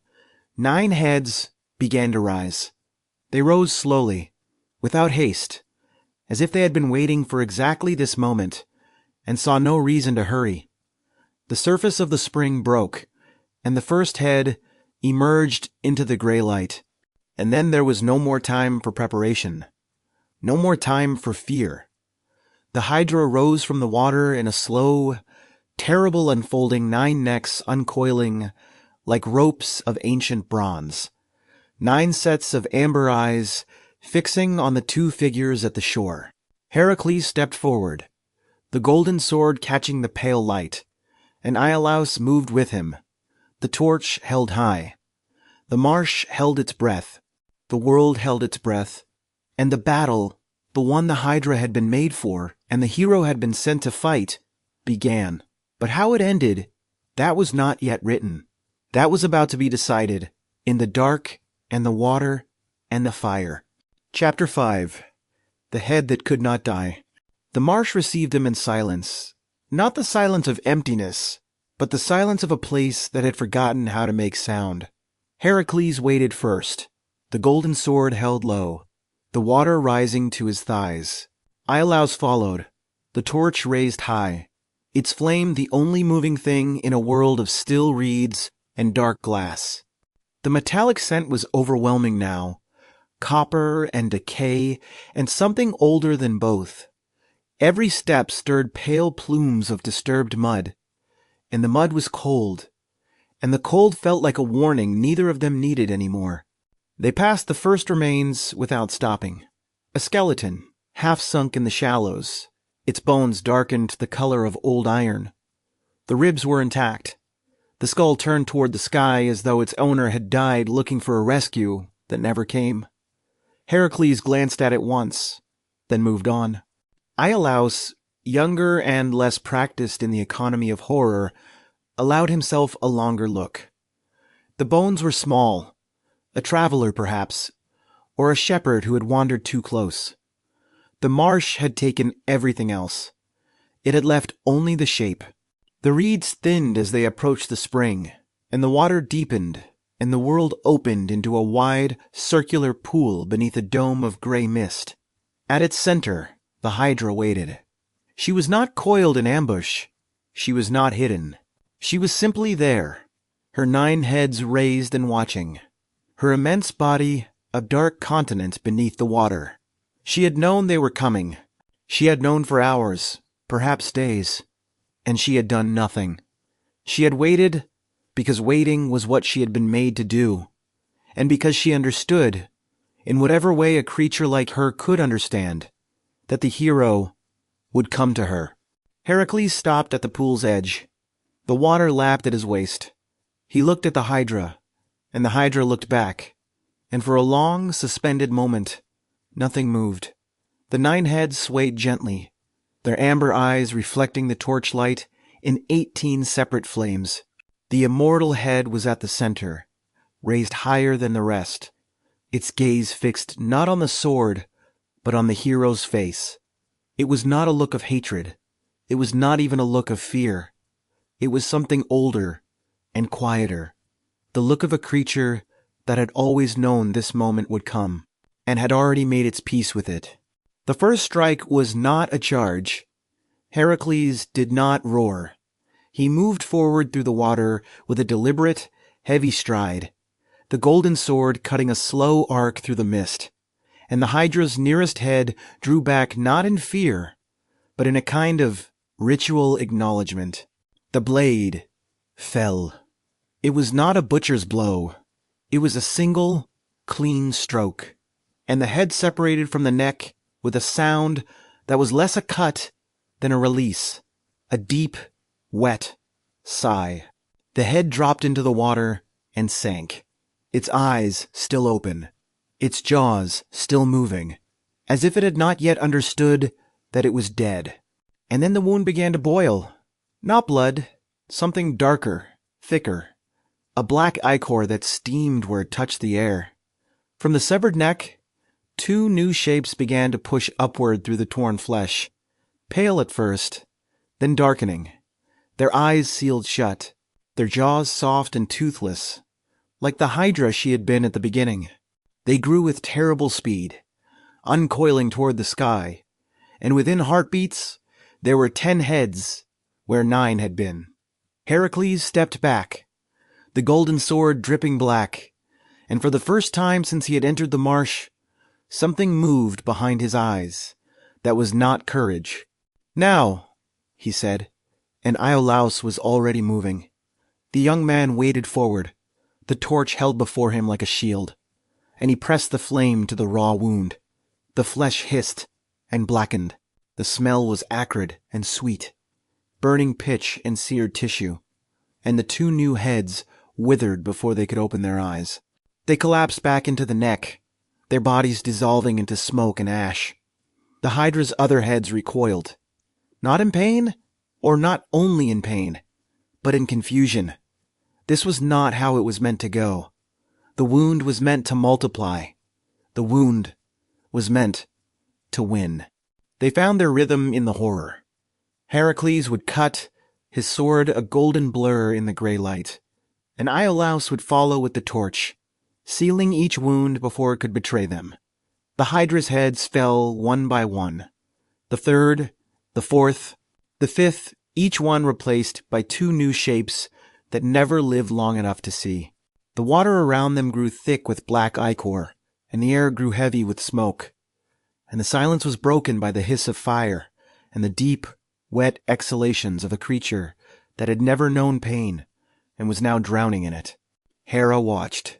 S1: 9 heads began to rise. They rose slowly, without haste, as if they had been waiting for exactly this moment, and saw no reason to hurry. The surface of the spring broke, and the first head emerged into the gray light. And then there was no more time for preparation, no more time for fear. The Hydra rose from the water in a slow, terrible unfolding, 9 necks uncoiling like ropes of ancient bronze, 9 sets of amber eyes fixing on the 2 figures at the shore. Heracles stepped forward, the golden sword catching the pale light, and Iolaus moved with him. The torch held high. The marsh held its breath. The world held its breath. And the battle, the one the Hydra had been made for, and the hero had been sent to fight, began. But how it ended, that was not yet written. That was about to be decided in the dark and the water and the fire. Chapter 5. The Head That Could Not Die. The marsh received him in silence. Not the silence of emptiness, but the silence of a place that had forgotten how to make sound. Heracles waited first, the golden sword held low, the water rising to his thighs. Iolaus followed, the torch raised high, its flame the only moving thing in a world of still reeds and dark glass. The metallic scent was overwhelming now, copper and decay and something older than both. Every step stirred pale plumes of disturbed mud, and the mud was cold, and the cold felt like a warning neither of them needed anymore. They passed the first remains without stopping. A skeleton, half sunk in the shallows, its bones darkened the color of old iron. The ribs were intact. The skull turned toward the sky as though its owner had died looking for a rescue that never came. Heracles glanced at it once, then moved on. Iolaus, younger and less practiced in the economy of horror, allowed himself a longer look. The bones were small, a traveler perhaps, or a shepherd who had wandered too close. The marsh had taken everything else. It had left only the shape. The reeds thinned as they approached the spring, and the water deepened, and the world opened into a wide, circular pool beneath a dome of gray mist. At its center, the Hydra waited. She was not coiled in ambush. She was not hidden. She was simply there, her 9 heads raised and watching, her immense body a dark continent beneath the water. She had known they were coming. She had known for hours, perhaps days, and she had done nothing. She had waited because waiting was what she had been made to do, and because she understood, in whatever way a creature like her could understand, that the hero would come to her. Heracles stopped at the pool's edge. The water lapped at his waist. He looked at the Hydra, and the Hydra looked back, and for a long, suspended moment, nothing moved. The 9 heads swayed gently, their amber eyes reflecting the torchlight in 18 separate flames. The immortal head was at the center, raised higher than the rest, its gaze fixed not on the sword, but on the hero's face. It was not a look of hatred. It was not even a look of fear. It was something older and quieter, the look of a creature that had always known this moment would come, and had already made its peace with it. The first strike was not a charge. Heracles did not roar. He moved forward through the water with a deliberate, heavy stride, the golden sword cutting a slow arc through the mist, and the Hydra's nearest head drew back not in fear, but in a kind of ritual acknowledgement. The blade fell. It was not a butcher's blow. It was a single, clean stroke, and the head separated from the neck with a sound that was less a cut than a release, a deep, wet sigh. The head dropped into the water and sank, its eyes still open, its jaws still moving, as if it had not yet understood that it was dead. And then the wound began to boil. Not blood, something darker, thicker, a black ichor that steamed where it touched the air. From the severed neck, 2 new shapes began to push upward through the torn flesh, pale at first, then darkening, their eyes sealed shut, their jaws soft and toothless, like the Hydra she had been at the beginning. They grew with terrible speed, uncoiling toward the sky, and within heartbeats there were 10 heads where 9 had been. Heracles stepped back, the golden sword dripping black, and for the first time since he had entered the marsh, something moved behind his eyes that was not courage. "Now," he said, and Iolaus was already moving. The young man waded forward, the torch held before him like a shield, and he pressed the flame to the raw wound. The flesh hissed and blackened. The smell was acrid and sweet, burning pitch and seared tissue, and the 2 new heads withered before they could open their eyes. They collapsed back into the neck, their bodies dissolving into smoke and ash. The Hydra's other heads recoiled, not in pain, or not only in pain, but in confusion. This was not how it was meant to go. The wound was meant to multiply. The wound was meant to win. They found their rhythm in the horror. Heracles would cut, his sword a golden blur in the gray light, and Iolaus would follow with the torch, sealing each wound before it could betray them. The Hydra's heads fell one by one. The 3rd, the 4th, the 5th, each one replaced by 2 new shapes that never lived long enough to see. The water around them grew thick with black ichor, and the air grew heavy with smoke, and the silence was broken by the hiss of fire and the deep, wet exhalations of a creature that had never known pain and was now drowning in it. Hera watched.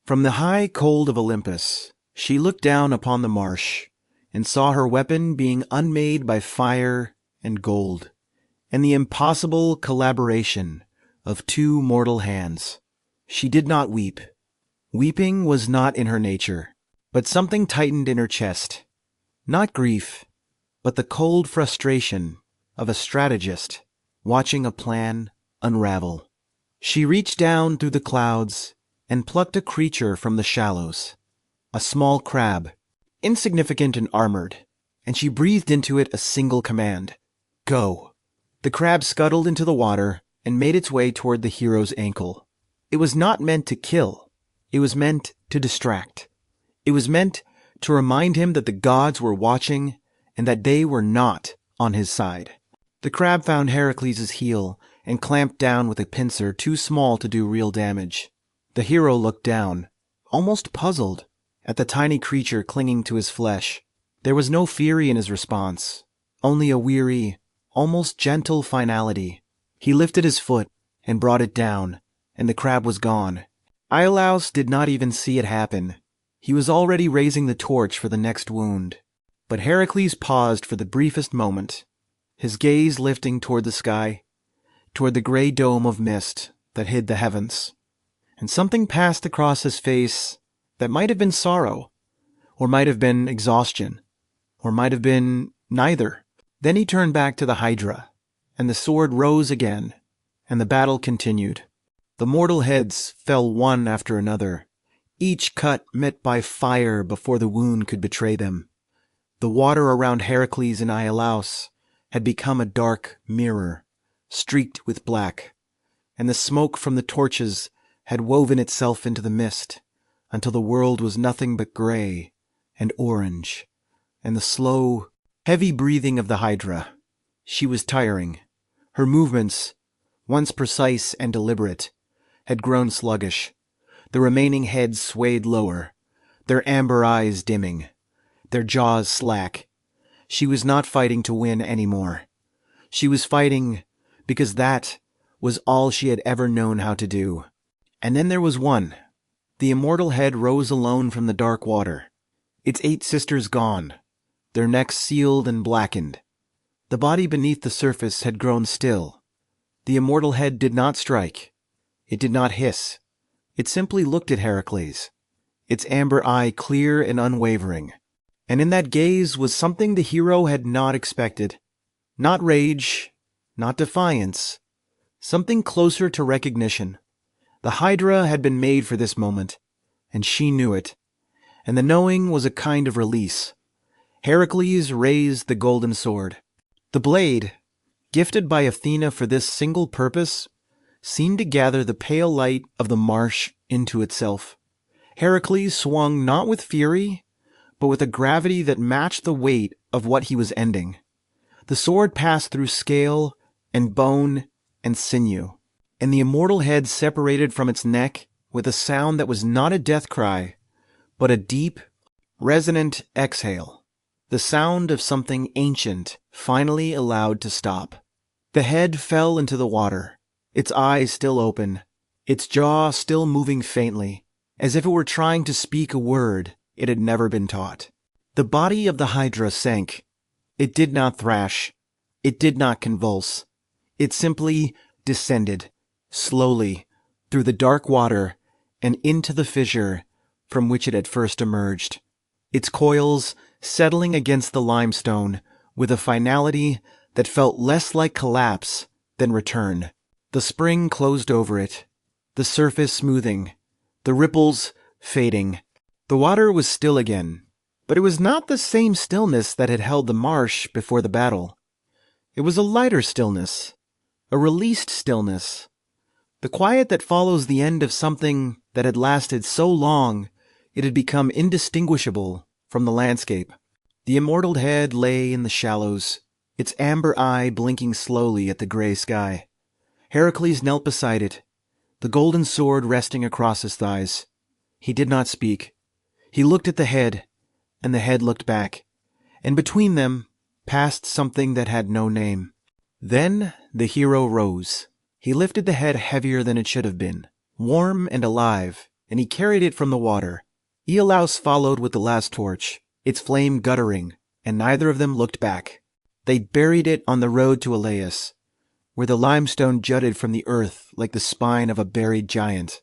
S1: From the high cold of Olympus, she looked down upon the marsh and saw her weapon being unmade by fire and gold, and the impossible collaboration of 2 mortal hands. She did not weep. Weeping was not in her nature, but something tightened in her chest. Not grief, but the cold frustration of a strategist watching a plan unravel. She reached down through the clouds and plucked a creature from the shallows, a small crab, insignificant and armored, and she breathed into it a single command: "Go." The crab scuttled into the water and made its way toward the hero's ankle. It was not meant to kill. It was meant to distract. It was meant to remind him that the gods were watching and that they were not on his side. The crab found Heracles' heel and clamped down with a pincer too small to do real damage. The hero looked down, almost puzzled, at the tiny creature clinging to his flesh. There was no fury in his response, only a weary, almost gentle finality. He lifted his foot and brought it down, and the crab was gone. Iolaus did not even see it happen. He was already raising the torch for the next wound. But Heracles paused for the briefest moment, his gaze lifting toward the sky, toward the gray dome of mist that hid the heavens. And something passed across his face that might have been sorrow, or might have been exhaustion, or might have been neither. Then he turned back to the Hydra, and the sword rose again, and the battle continued. The mortal heads fell one after another, each cut met by fire before the wound could betray them. The water around Heracles and Elaeus had become a dark mirror, streaked with black, and the smoke from the torches had woven itself into the mist until the world was nothing but gray and orange, and the slow, heavy breathing of the Hydra. She was tiring. Her movements, once precise and deliberate, had grown sluggish. The remaining heads swayed lower, their amber eyes dimming, their jaws slack. She was not fighting to win anymore. She was fighting because that was all she had ever known how to do. And then there was one. The immortal head rose alone from the dark water, its 8 sisters gone, their necks sealed and blackened. The body beneath the surface had grown still. The immortal head did not strike. It did not hiss. It simply looked at Heracles, its amber eye clear and unwavering. And in that gaze was something the hero had not expected. Not rage, not defiance, something closer to recognition. The Hydra had been made for this moment, and she knew it, and the knowing was a kind of release. Heracles raised the golden sword. The blade, gifted by Athena for this single purpose, seemed to gather the pale light of the marsh into itself. Heracles swung not with fury, but with a gravity that matched the weight of what he was ending. The sword passed through scale and bone and sinew, and the immortal head separated from its neck with a sound that was not a death cry, but a deep, resonant exhale, the sound of something ancient finally allowed to stop. The head fell into the water, its eyes still open, its jaw still moving faintly, as if it were trying to speak a word it had never been taught. The body of the Hydra sank. It did not thrash. It did not convulse. It simply descended, slowly, through the dark water and into the fissure from which it had first emerged, its coils settling against the limestone with a finality that felt less like collapse than return. The spring closed over it, the surface smoothing, the ripples fading. The water was still again, but it was not the same stillness that had held the marsh before the battle. It was a lighter stillness, a released stillness, the quiet that follows the end of something that had lasted so long it had become indistinguishable from the landscape. The immortal head lay in the shallows, its amber eye blinking slowly at the gray sky. Heracles knelt beside it, the golden sword resting across his thighs. He did not speak. He looked at the head, and the head looked back, and between them passed something that had no name. Then the hero rose. He lifted the head heavier than it should have been, warm and alive, and he carried it from the water. Elaeus followed with the last torch, its flame guttering, and neither of them looked back. They buried it on the road to Elaeus, where the limestone jutted from the earth like the spine of a buried giant.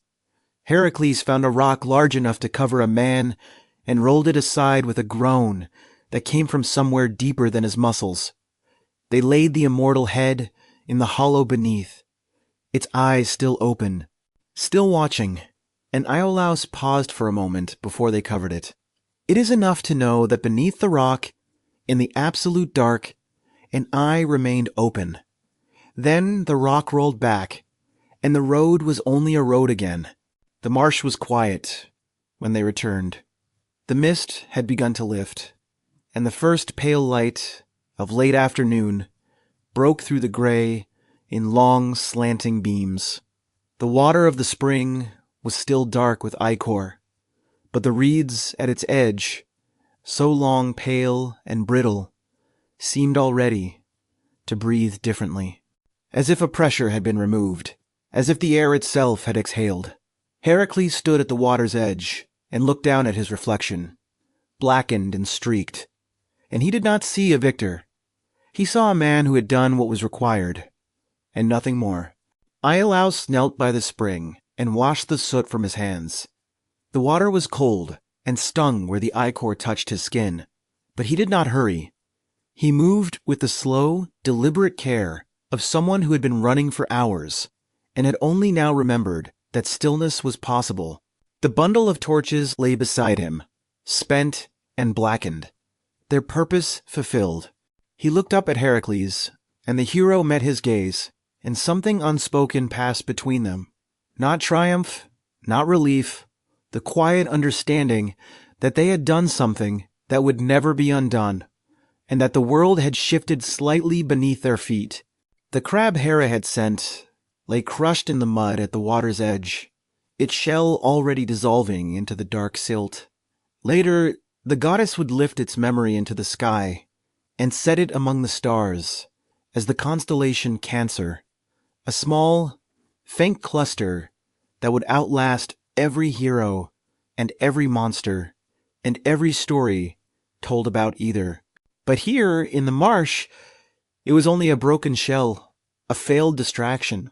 S1: Heracles found a rock large enough to cover a man and rolled it aside with a groan that came from somewhere deeper than his muscles. They laid the immortal head in the hollow beneath, its eyes still open, still watching, and Iolaus paused for a moment before they covered it. It is enough to know that beneath the rock, in the absolute dark, an eye remained open. Then the rock rolled back, and the road was only a road again. The marsh was quiet when they returned. The mist had begun to lift, and the first pale light of late afternoon broke through the gray in long, slanting beams. The water of the spring was still dark with ichor, but the reeds at its edge, so long pale and brittle, seemed already to breathe differently, as if a pressure had been removed, as if the air itself had exhaled. Heracles stood at the water's edge and looked down at his reflection, blackened and streaked, and he did not see a victor. He saw a man who had done what was required, and nothing more. Iolaus knelt by the spring and washed the soot from his hands. The water was cold and stung where the ichor touched his skin, But he did not hurry. He moved with the slow, deliberate care of someone who had been running for hours and had only now remembered that stillness was possible. The bundle of torches lay beside him, spent and blackened, their purpose fulfilled. He looked up at Heracles, and the hero met his gaze, and something unspoken passed between them. Not triumph, not relief, the quiet understanding that they had done something that would never be undone, and that the world had shifted slightly beneath their feet. The crab Hera had sent lay crushed in the mud at the water's edge, its shell already dissolving into the dark silt. Later, the goddess would lift its memory into the sky and set it among the stars as the constellation Cancer, a small, faint cluster that would outlast every hero and every monster and every story told about either. But here, in the marsh, it was only a broken shell, a failed distraction,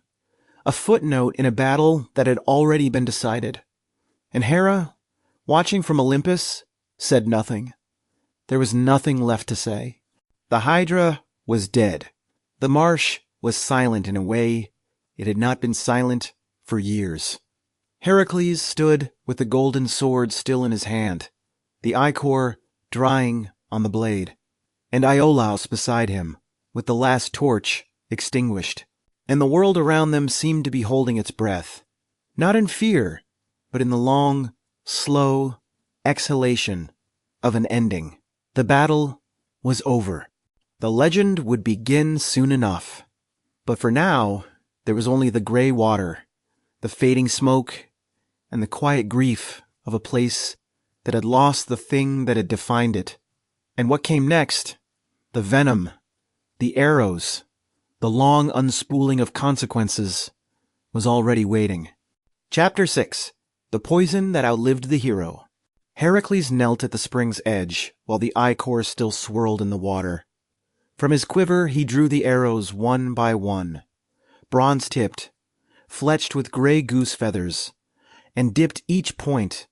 S1: a footnote in a battle that had already been decided. And Hera, watching from Olympus, said nothing. There was nothing left to say. The Hydra was dead. The marsh was silent in a way it had not been silent for years. Heracles stood with the golden sword still in his hand, the ichor drying on the blade, and Iolaus beside him, with the last torch extinguished. And the world around them seemed to be holding its breath, not in fear, but in the long, slow exhalation of an ending. The battle was over. The legend would begin soon enough. But for now, there was only the gray water, the fading smoke, and the quiet grief of a place that had lost the thing that had defined it. And what came next? The venom, the arrows, the long unspooling of consequences was already waiting. Chapter 6. The Poison That Outlived the Hero. Heracles knelt at the spring's edge while the ichor still swirled in the water. From his quiver he drew the arrows one by one, bronze-tipped, fletched with gray goose feathers, and dipped each point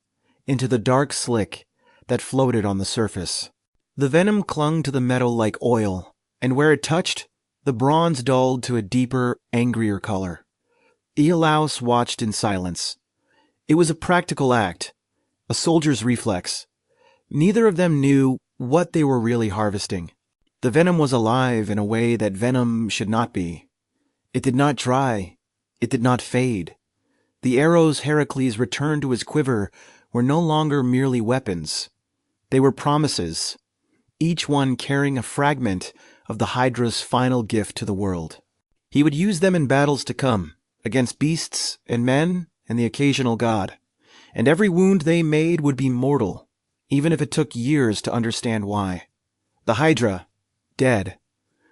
S1: into the dark slick that floated on the surface. The venom clung to the metal like oil, and where it touched, the bronze dulled to a deeper, angrier color. Iolaus watched in silence. It was a practical act, a soldier's reflex. Neither of them knew what they were really harvesting. The venom was alive in a way that venom should not be. It did not dry. It did not fade. The arrows Heracles returned to his quiver were no longer merely weapons. They were promises, each one carrying a fragment of the Hydra's final gift to the world. He would use them in battles to come, against beasts and men and the occasional god, and every wound they made would be mortal, even if it took years to understand why. The Hydra, dead,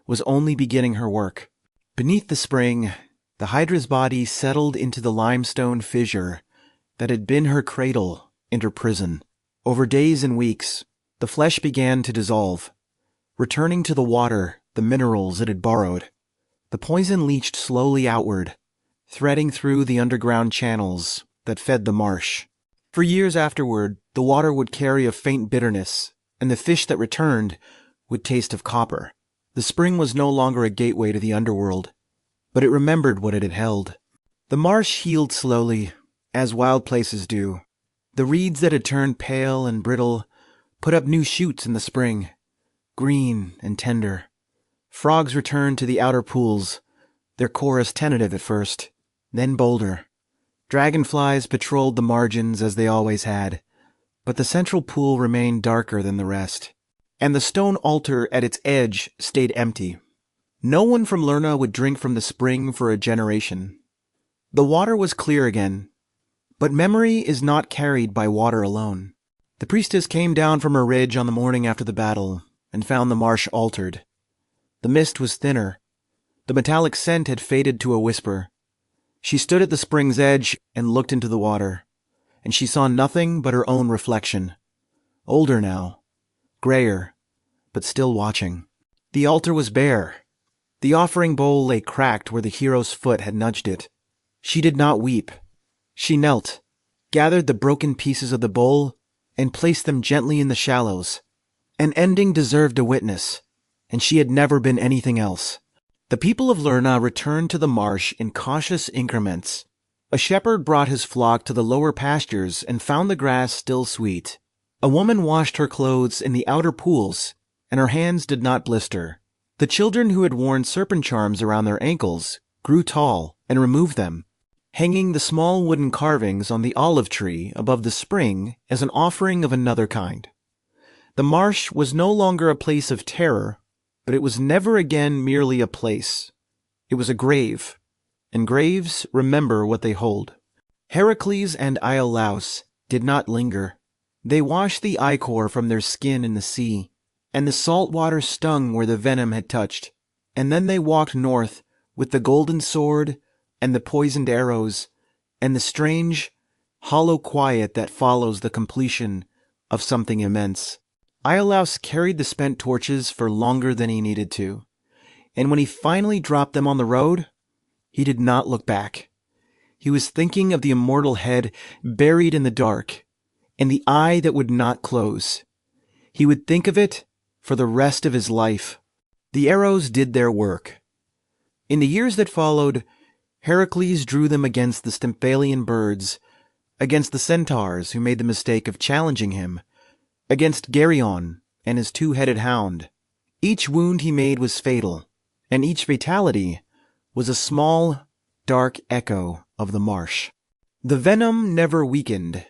S1: was only beginning her work. Beneath the spring, the Hydra's body settled into the limestone fissure that had been her cradle and her prison. Over days and weeks, the flesh began to dissolve, returning to the water the minerals it had borrowed. The poison leached slowly outward, threading through the underground channels that fed the marsh. For years afterward, the water would carry a faint bitterness, and the fish that returned would taste of copper. The spring was no longer a gateway to the underworld, but it remembered what it had held. The marsh healed slowly, as wild places do. The reeds that had turned pale and brittle put up new shoots in the spring, green and tender. Frogs returned to the outer pools, their chorus tentative at first, then bolder. Dragonflies patrolled the margins as they always had, but the central pool remained darker than the rest, and the stone altar at its edge stayed empty. No one from Lerna would drink from the spring for a generation. The water was clear again, but memory is not carried by water alone. The priestess came down from her ridge on the morning after the battle and found the marsh altered. The mist was thinner. The metallic scent had faded to a whisper. She stood at the spring's edge and looked into the water, and she saw nothing but her own reflection. Older now, grayer, but still watching. The altar was bare. The offering bowl lay cracked where the hero's foot had nudged it. She did not weep. She knelt, gathered the broken pieces of the bowl, and placed them gently in the shallows. An ending deserved a witness, and she had never been anything else. The people of Lerna returned to the marsh in cautious increments. A shepherd brought his flock to the lower pastures and found the grass still sweet. A woman washed her clothes in the outer pools, and her hands did not blister. The children who had worn serpent charms around their ankles grew tall and removed them, hanging the small wooden carvings on the olive tree above the spring as an offering of another kind. The marsh was no longer a place of terror, but it was never again merely a place. It was a grave, and graves remember what they hold. Heracles and Iolaus did not linger. They washed the ichor from their skin in the sea, and the salt water stung where the venom had touched. And then they walked north with the golden sword and the poisoned arrows and the strange, hollow quiet that follows the completion of something immense. Iolaus carried the spent torches for longer than he needed to, and when he finally dropped them on the road, he did not look back. He was thinking of the immortal head buried in the dark, and the eye that would not close. He would think of it for the rest of his life. The arrows did their work. In the years that followed, Heracles drew them against the Stymphalian birds, against the centaurs who made the mistake of challenging him, against Geryon and his two-headed hound. Each wound he made was fatal, and each fatality was a small, dark echo of the marsh. The venom never weakened.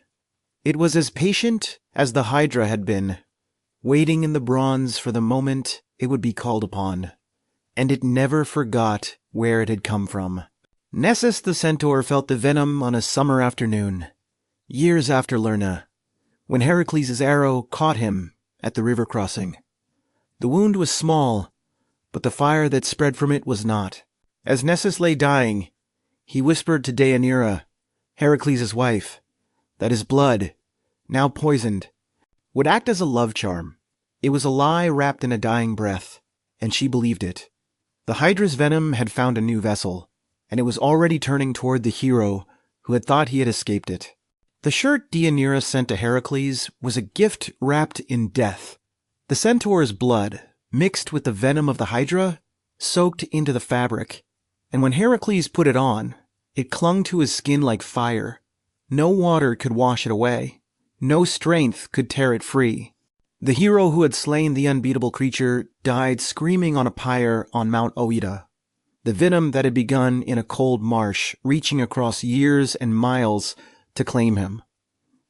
S1: It was as patient as the Hydra had been, waiting in the bronze for the moment it would be called upon, and it never forgot where it had come from. Nessus the centaur felt the venom on a summer afternoon, years after Lerna, when Heracles' arrow caught him at the river crossing. The wound was small, but the fire that spread from it was not. As Nessus lay dying, he whispered to Deianira, Heracles' wife, that his blood, now poisoned, would act as a love charm. It was a lie wrapped in a dying breath, and she believed it. The Hydra's venom had found a new vessel, and it was already turning toward the hero who had thought he had escaped it. The shirt Deianira sent to Heracles was a gift wrapped in death. The centaur's blood, mixed with the venom of the Hydra, soaked into the fabric, and when Heracles put it on, it clung to his skin like fire. No water could wash it away. No strength could tear it free. The hero who had slain the unbeatable creature died screaming on a pyre on Mount Oeta. The venom that had begun in a cold marsh, reaching across years and miles to claim him.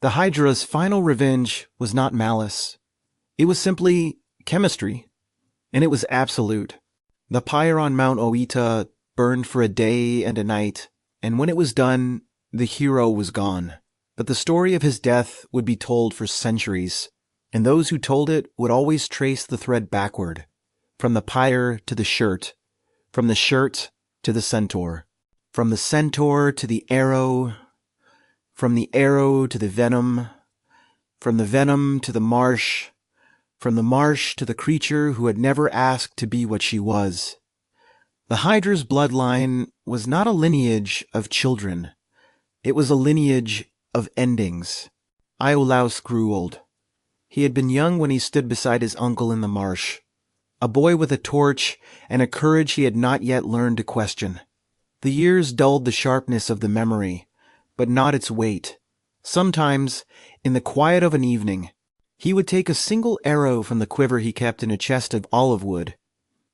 S1: The Hydra's final revenge was not malice. It was simply chemistry, and it was absolute. The pyre on Mount Oeta burned for a day and a night, and when it was done, the hero was gone. But the story of his death would be told for centuries, and those who told it would always trace the thread backward, from the pyre to the shirt, from the shirt to the centaur, from the centaur to the arrow, from the arrow to the venom, from the venom to the marsh, from the marsh to the creature who had never asked to be what she was. The Hydra's bloodline was not a lineage of children. It was a lineage of endings. Iolaus grew old. He had been young when he stood beside his uncle in the marsh, a boy with a torch and a courage he had not yet learned to question. The years dulled the sharpness of the memory, but not its weight. Sometimes, in the quiet of an evening, he would take a single arrow from the quiver he kept in a chest of olive wood,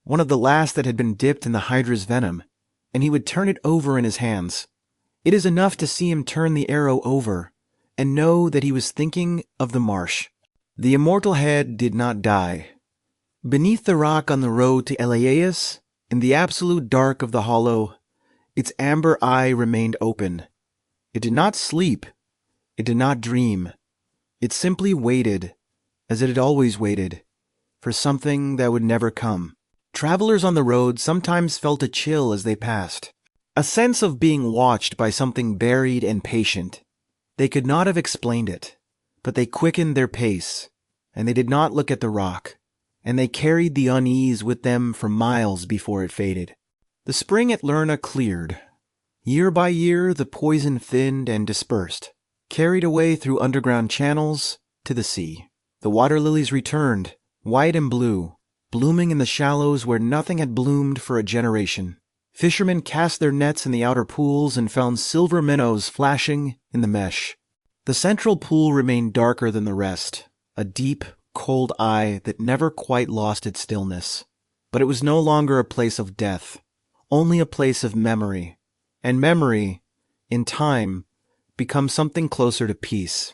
S1: one of the last that had been dipped in the Hydra's venom, and he would turn it over in his hands. It is enough to see him turn the arrow over and know that he was thinking of the marsh. The immortal head did not die. Beneath the rock on the road to Elaeus, in the absolute dark of the hollow, its amber eye remained open. It did not sleep. It did not dream. It simply waited, as it had always waited, for something that would never come. Travelers on the road sometimes felt a chill as they passed, a sense of being watched by something buried and patient. They could not have explained it, but they quickened their pace, and they did not look at the rock, and they carried the unease with them for miles before it faded. The spring at Lerna cleared. Year by year the poison thinned and dispersed, carried away through underground channels to the sea. The water lilies returned, white and blue, blooming in the shallows where nothing had bloomed for a generation. Fishermen cast their nets in the outer pools and found silver minnows flashing in the mesh. The central pool remained darker than the rest, a deep, cold eye that never quite lost its stillness. But it was no longer a place of death, only a place of memory. And memory, in time, becomes something closer to peace.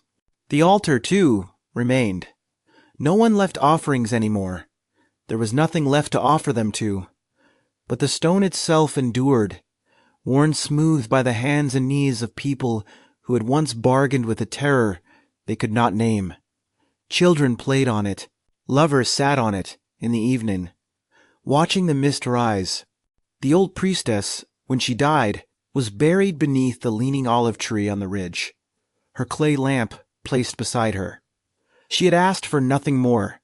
S1: The altar, too, remained. No one left offerings anymore. There was nothing left to offer them to. But the stone itself endured, worn smooth by the hands and knees of people who had once bargained with a terror they could not name. Children played on it. Lovers sat on it in the evening, watching the mist rise. The old priestess, when she died, was buried beneath the leaning olive tree on the ridge, her clay lamp placed beside her. She had asked for nothing more.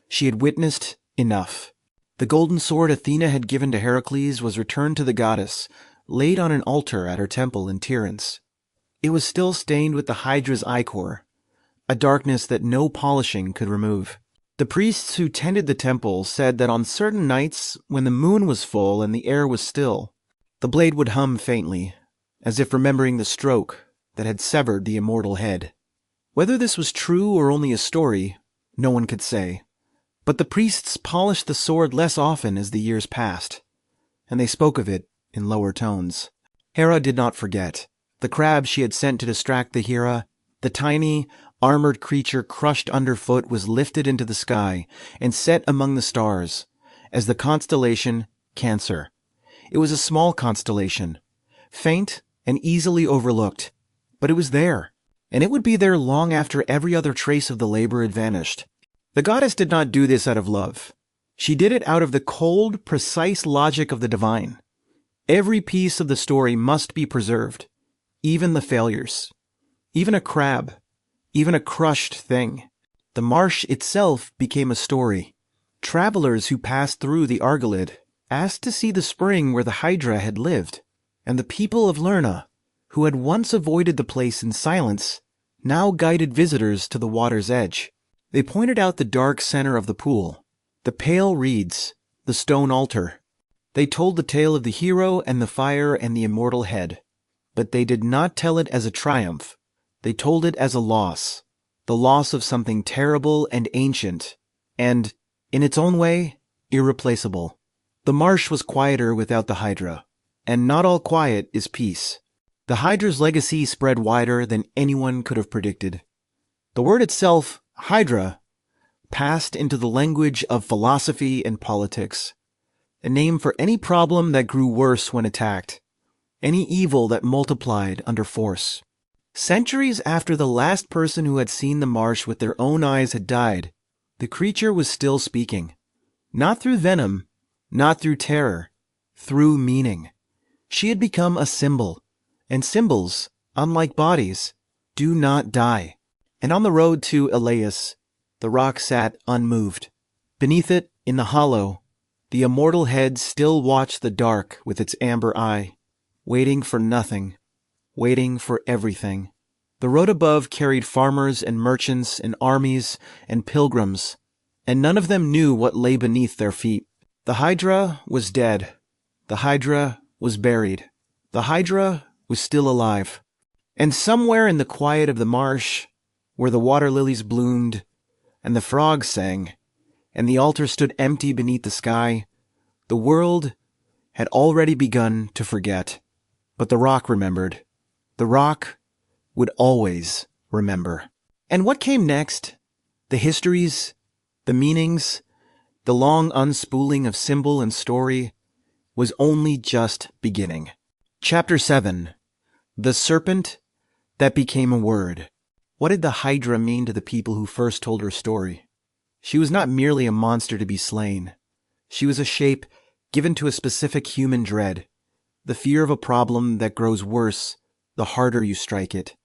S1: She had witnessed enough. The golden sword Athena had given to Heracles was returned to the goddess, laid on an altar at her temple in Tiryns. It was still stained with the Hydra's ichor, a darkness that no polishing could remove. The priests who tended the temple said that on certain nights, when the moon was full and the air was still, the blade would hum faintly, as if remembering the stroke that had severed the immortal head. Whether this was true or only a story, no one could say. But the priests polished the sword less often as the years passed, and they spoke of it in lower tones. Hera did not forget. The crab she had sent to distract the Hera, the tiny, armored creature crushed underfoot, was lifted into the sky and set among the stars as the constellation Cancer. It was a small constellation, faint and easily overlooked, but it was there, and it would be there long after every other trace of the labor had vanished. The goddess did not do this out of love. She did it out of the cold, precise logic of the divine. Every piece of the story must be preserved, even the failures, even a crab, even a crushed thing. The marsh itself became a story. Travelers who passed through the Argolid asked to see the spring where the Hydra had lived, and the people of Lerna, who had once avoided the place in silence, now guided visitors to the water's edge. They pointed out the dark center of the pool, the pale reeds, the stone altar. They told the tale of the hero and the fire and the immortal head. But they did not tell it as a triumph. They told it as a loss, the loss of something terrible and ancient, and, in its own way, irreplaceable. The marsh was quieter without the Hydra, and not all quiet is peace. The Hydra's legacy spread wider than anyone could have predicted. The word itself, Hydra, passed into the language of philosophy and politics, a name for any problem that grew worse when attacked, any evil that multiplied under force. Centuries after the last person who had seen the marsh with their own eyes had died, the creature was still speaking. Not through venom, not through terror, through meaning. She had become a symbol, and symbols, unlike bodies, do not die. And on the road to Elaeus, the rock sat unmoved. Beneath it, in the hollow, the immortal head still watched the dark with its amber eye, waiting for nothing, waiting for everything. The road above carried farmers and merchants and armies and pilgrims, and none of them knew what lay beneath their feet. The Hydra was dead. The Hydra was buried. The Hydra was still alive. And somewhere in the quiet of the marsh, where the water lilies bloomed, and the frogs sang, and the altar stood empty beneath the sky, the world had already begun to forget. But the rock remembered. The rock would always remember. And what came next? The histories, the meanings, the long unspooling of symbol and story was only just beginning. Chapter 7. The Serpent that became a word. What did the Hydra mean to the people who first told her story? She was not merely a monster to be slain. She was a shape given to a specific human dread, the fear of a problem that grows worse the harder you strike it.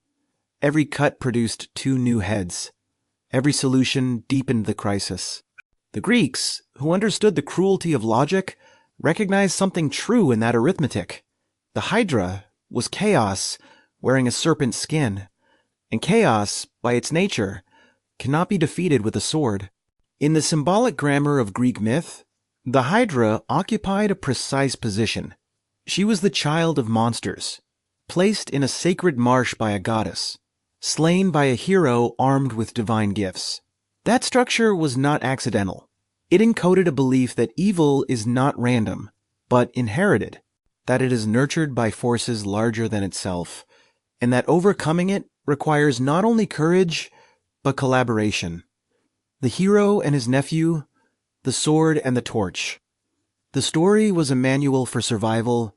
S1: Every cut produced two new heads. Every solution deepened the crisis. The Greeks, who understood the cruelty of logic, recognized something true in that arithmetic. The Hydra was chaos wearing a serpent's skin, and chaos, by its nature, cannot be defeated with a sword. In the symbolic grammar of Greek myth, the Hydra occupied a precise position. She was the child of monsters, placed in a sacred marsh by a goddess, slain by a hero armed with divine gifts. That structure was not accidental. It encoded a belief that evil is not random, but inherited, that it is nurtured by forces larger than itself, and that overcoming it requires not only courage, but collaboration. The hero and his nephew, the sword and the torch. The story was a manual for survival,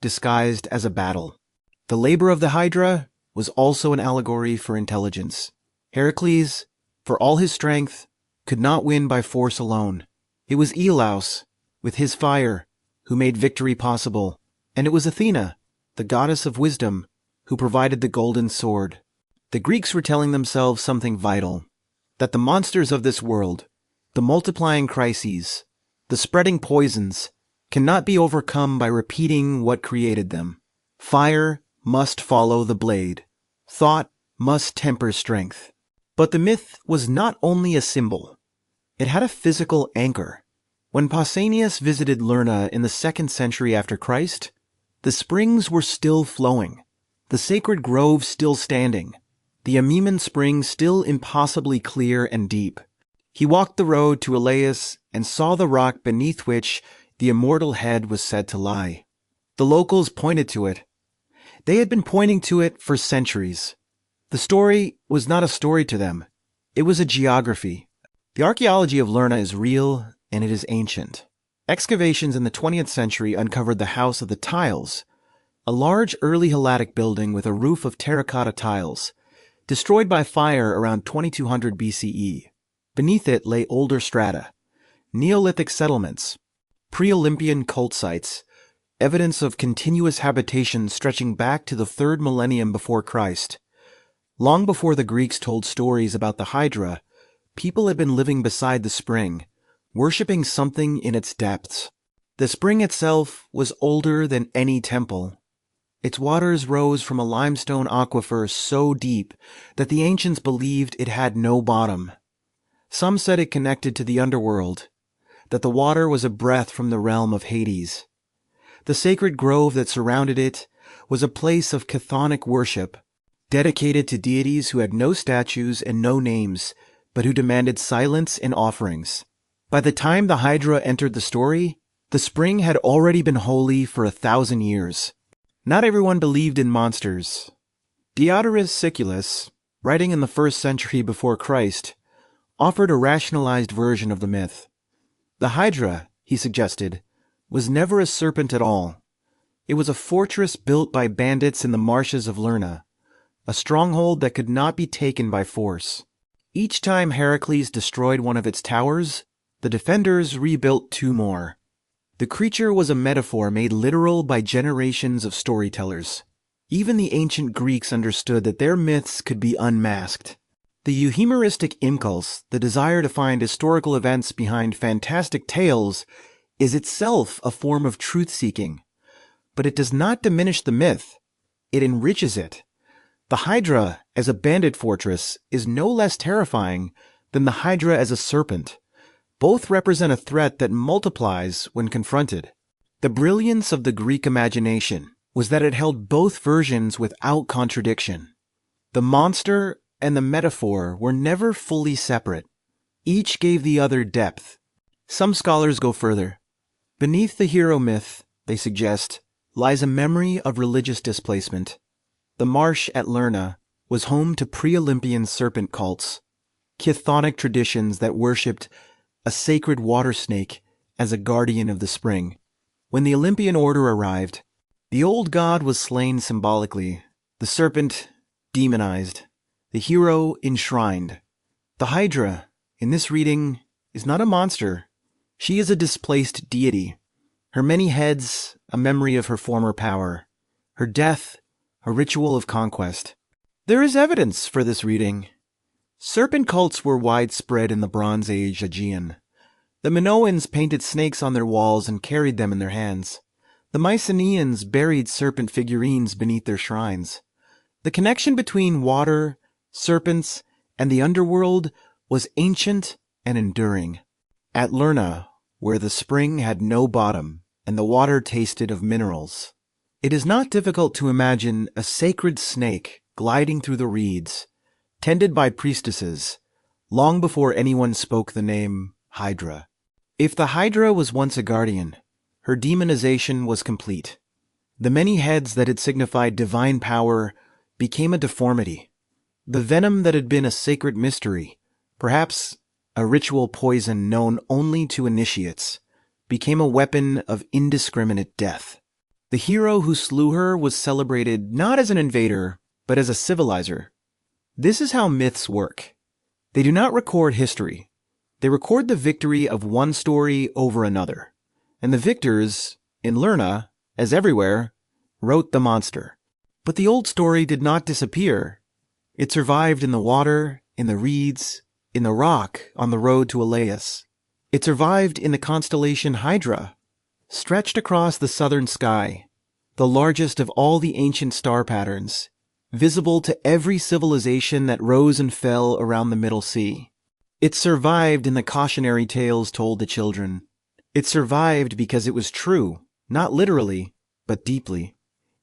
S1: disguised as a battle. The labor of the Hydra was also an allegory for intelligence. Heracles, for all his strength, could not win by force alone. It was Elaeus, with his fire, who made victory possible, and it was Athena, the goddess of wisdom, who provided the golden sword. The Greeks were telling themselves something vital, that the monsters of this world, the multiplying crises, the spreading poisons, cannot be overcome by repeating what created them. Fire must follow the blade. Thought must temper strength. But the myth was not only a symbol. It had a physical anchor. When Pausanias visited Lerna in the 2nd century after Christ, the springs were still flowing, the sacred grove still standing, the Amiman spring still impossibly clear and deep. He walked the road to Elaeus and saw the rock beneath which the immortal head was said to lie. The locals pointed to it. They had been pointing to it for centuries. The story was not a story to them. It was a geography. The archaeology of Lerna is real, and it is ancient. Excavations in the 20th century uncovered the House of the Tiles, a large early Helladic building with a roof of terracotta tiles, destroyed by fire around 2200 BCE. Beneath it lay older strata, Neolithic settlements, pre-Olympian cult sites, evidence of continuous habitation stretching back to the 3rd millennium before Christ. Long before the Greeks told stories about the Hydra, people had been living beside the spring, worshipping something in its depths. The spring itself was older than any temple. Its waters rose from a limestone aquifer so deep that the ancients believed it had no bottom. Some said it connected to the underworld, that the water was a breath from the realm of Hades. The sacred grove that surrounded it was a place of chthonic worship, dedicated to deities who had no statues and no names, but who demanded silence and offerings. By the time the Hydra entered the story, the spring had already been holy for 1,000 years. Not everyone believed in monsters. Diodorus Siculus, writing in the 1st century before Christ, offered a rationalized version of the myth. The Hydra, he suggested, was never a serpent at all. It was a fortress built by bandits in the marshes of Lerna, a stronghold that could not be taken by force. Each time Heracles destroyed one of its towers, the defenders rebuilt 2 more. The creature was a metaphor made literal by generations of storytellers. Even the ancient Greeks understood that their myths could be unmasked. The euhemeristic impulse, the desire to find historical events behind fantastic tales, is itself a form of truth-seeking. But it does not diminish the myth. It enriches it. The Hydra as a bandit fortress is no less terrifying than the Hydra as a serpent. Both represent a threat that multiplies when confronted. The brilliance of the Greek imagination was that it held both versions without contradiction. The monster and the metaphor were never fully separate. Each gave the other depth. Some scholars go further. Beneath the hero myth, they suggest, lies a memory of religious displacement. The marsh at Lerna was home to pre-Olympian serpent cults, chthonic traditions that worshipped a sacred water snake as a guardian of the spring. When the Olympian order arrived, the old god was slain symbolically, the serpent demonized, the hero enshrined. The Hydra, in this reading, is not a monster. She is a displaced deity. Her many heads, a memory of her former power. Her death, a ritual of conquest. There is evidence for this reading. Serpent cults were widespread in the Bronze Age Aegean. The Minoans painted snakes on their walls and carried them in their hands. The Mycenaeans buried serpent figurines beneath their shrines. The connection between water, serpents, and the underworld was ancient and enduring. At Lerna, where the spring had no bottom and the water tasted of minerals, it is not difficult to imagine a sacred snake gliding through the reeds, tended by priestesses, long before anyone spoke the name Hydra. If the Hydra was once a guardian, her demonization was complete. The many heads that had signified divine power became a deformity. The venom that had been a sacred mystery, perhaps a ritual poison known only to initiates, became a weapon of indiscriminate death. The hero who slew her was celebrated not as an invader, but as a civilizer. This is how myths work. They do not record history. They record the victory of one story over another. And the victors, in Lerna, as everywhere, wrote the monster. But the old story did not disappear. It survived in the water, in the reeds, in the rock on the road to Elaeus. It survived in the constellation Hydra, stretched across the southern sky, the largest of all the ancient star patterns, visible to every civilization that rose and fell around the Middle Sea. It survived in the cautionary tales told to children. It survived because it was true, not literally, but deeply.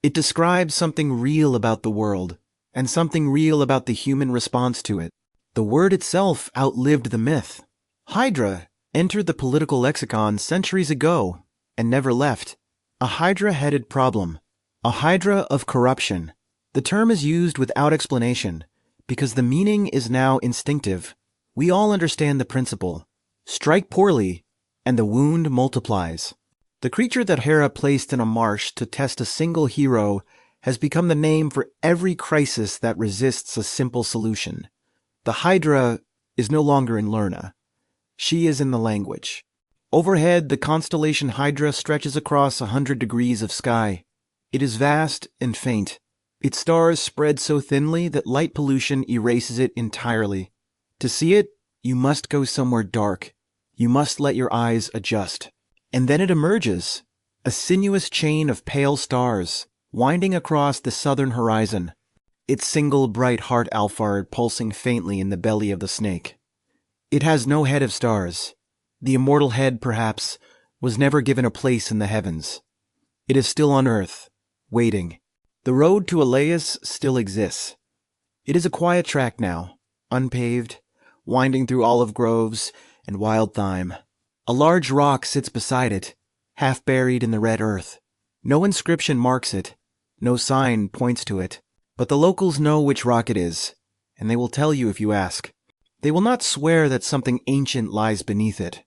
S1: It describes something real about the world, and something real about the human response to it. The word itself outlived the myth. Hydra entered the political lexicon centuries ago and never left. A Hydra-headed problem. A Hydra of corruption. The term is used without explanation because the meaning is now instinctive. We all understand the principle. Strike poorly, and the wound multiplies. The creature that Hera placed in a marsh to test a single hero has become the name for every crisis that resists a simple solution. The Hydra is no longer in Lerna. She is in the language. Overhead, the constellation Hydra stretches across 100 degrees of sky. It is vast and faint. Its stars spread so thinly that light pollution erases it entirely. To see it, you must go somewhere dark. You must let your eyes adjust. And then it emerges, a sinuous chain of pale stars, winding across the southern horizon, its single bright heart alphard pulsing faintly in the belly of the snake. It has no head of stars. The immortal head, perhaps, was never given a place in the heavens. It is still on earth, waiting. The road to Elaeus still exists. It is a quiet track now, unpaved, winding through olive groves and wild thyme. A large rock sits beside it, half buried in the red earth. No inscription marks it, no sign points to it, but the locals know which rock it is, and they will tell you if you ask. They will not swear that something ancient lies beneath it,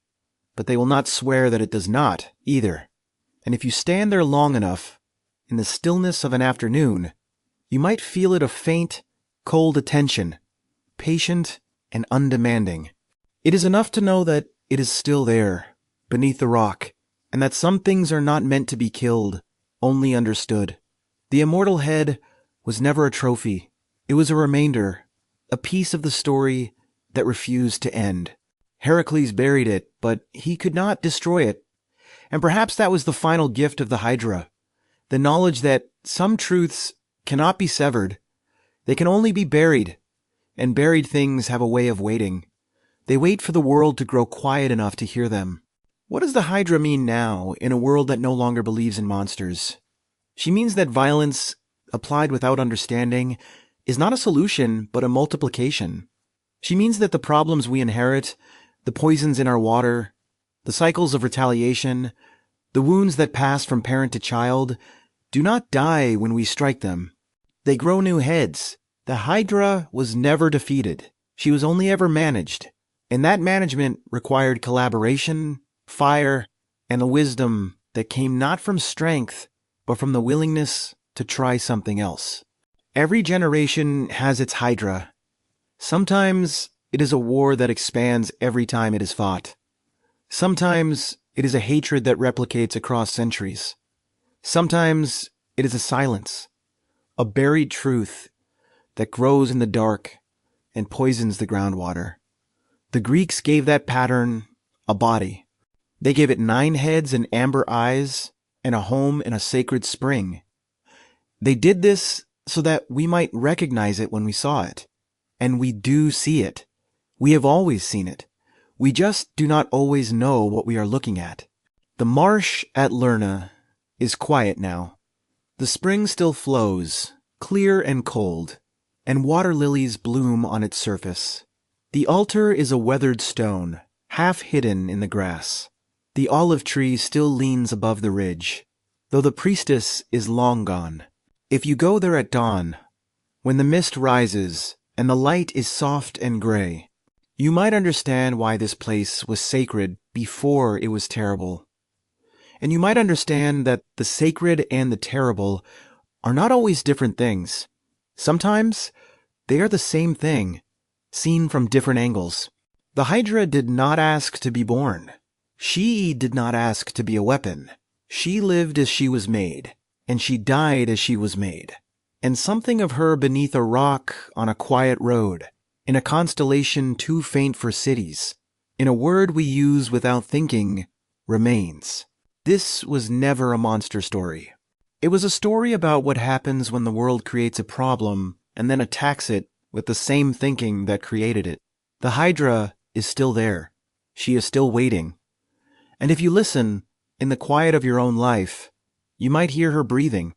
S1: but they will not swear that it does not, either. And if you stand there long enough, in the stillness of an afternoon, you might feel it a faint, cold attention, patient and undemanding. It is enough to know that it is still there, beneath the rock, and that some things are not meant to be killed, only understood. The immortal head was never a trophy. It was a remainder, a piece of the story that refused to end. Heracles buried it, but he could not destroy it. And perhaps that was the final gift of the Hydra, the knowledge that some truths cannot be severed. They can only be buried, and buried things have a way of waiting. They wait for the world to grow quiet enough to hear them. What does the Hydra mean now in a world that no longer believes in monsters? She means that violence, applied without understanding, is not a solution but a multiplication. She means that the problems we inherit, the poisons in our water, the cycles of retaliation, the wounds that pass from parent to child, do not die when we strike them. They grow new heads. The Hydra was never defeated. She was only ever managed. And that management required collaboration, fire, and a wisdom that came not from strength, but from the willingness to try something else. Every generation has its Hydra. Sometimes it is a war that expands every time it is fought. Sometimes it is a hatred that replicates across centuries. Sometimes it is a silence, a buried truth that grows in the dark and poisons the groundwater. The Greeks gave that pattern a body. They gave it 9 heads and amber eyes and a home in a sacred spring. They did this so that we might recognize it when we saw it. And we do see it. We have always seen it. We just do not always know what we are looking at. The marsh at Lerna is quiet now. The spring still flows, clear and cold, and water lilies bloom on its surface. The altar is a weathered stone, half hidden in the grass. The olive tree still leans above the ridge, though the priestess is long gone. If you go there at dawn, when the mist rises and the light is soft and gray, you might understand why this place was sacred before it was terrible. And you might understand that the sacred and the terrible are not always different things. Sometimes they are the same thing, seen from different angles. The Hydra did not ask to be born. She did not ask to be a weapon. She lived as she was made, and she died as she was made. And something of her beneath a rock on a quiet road, in a constellation too faint for cities, in a word we use without thinking, remains. This was never a monster story. It was a story about what happens when the world creates a problem and then attacks it with the same thinking that created it. The Hydra is still there. She is still waiting. And if you listen, in the quiet of your own life, you might hear her breathing.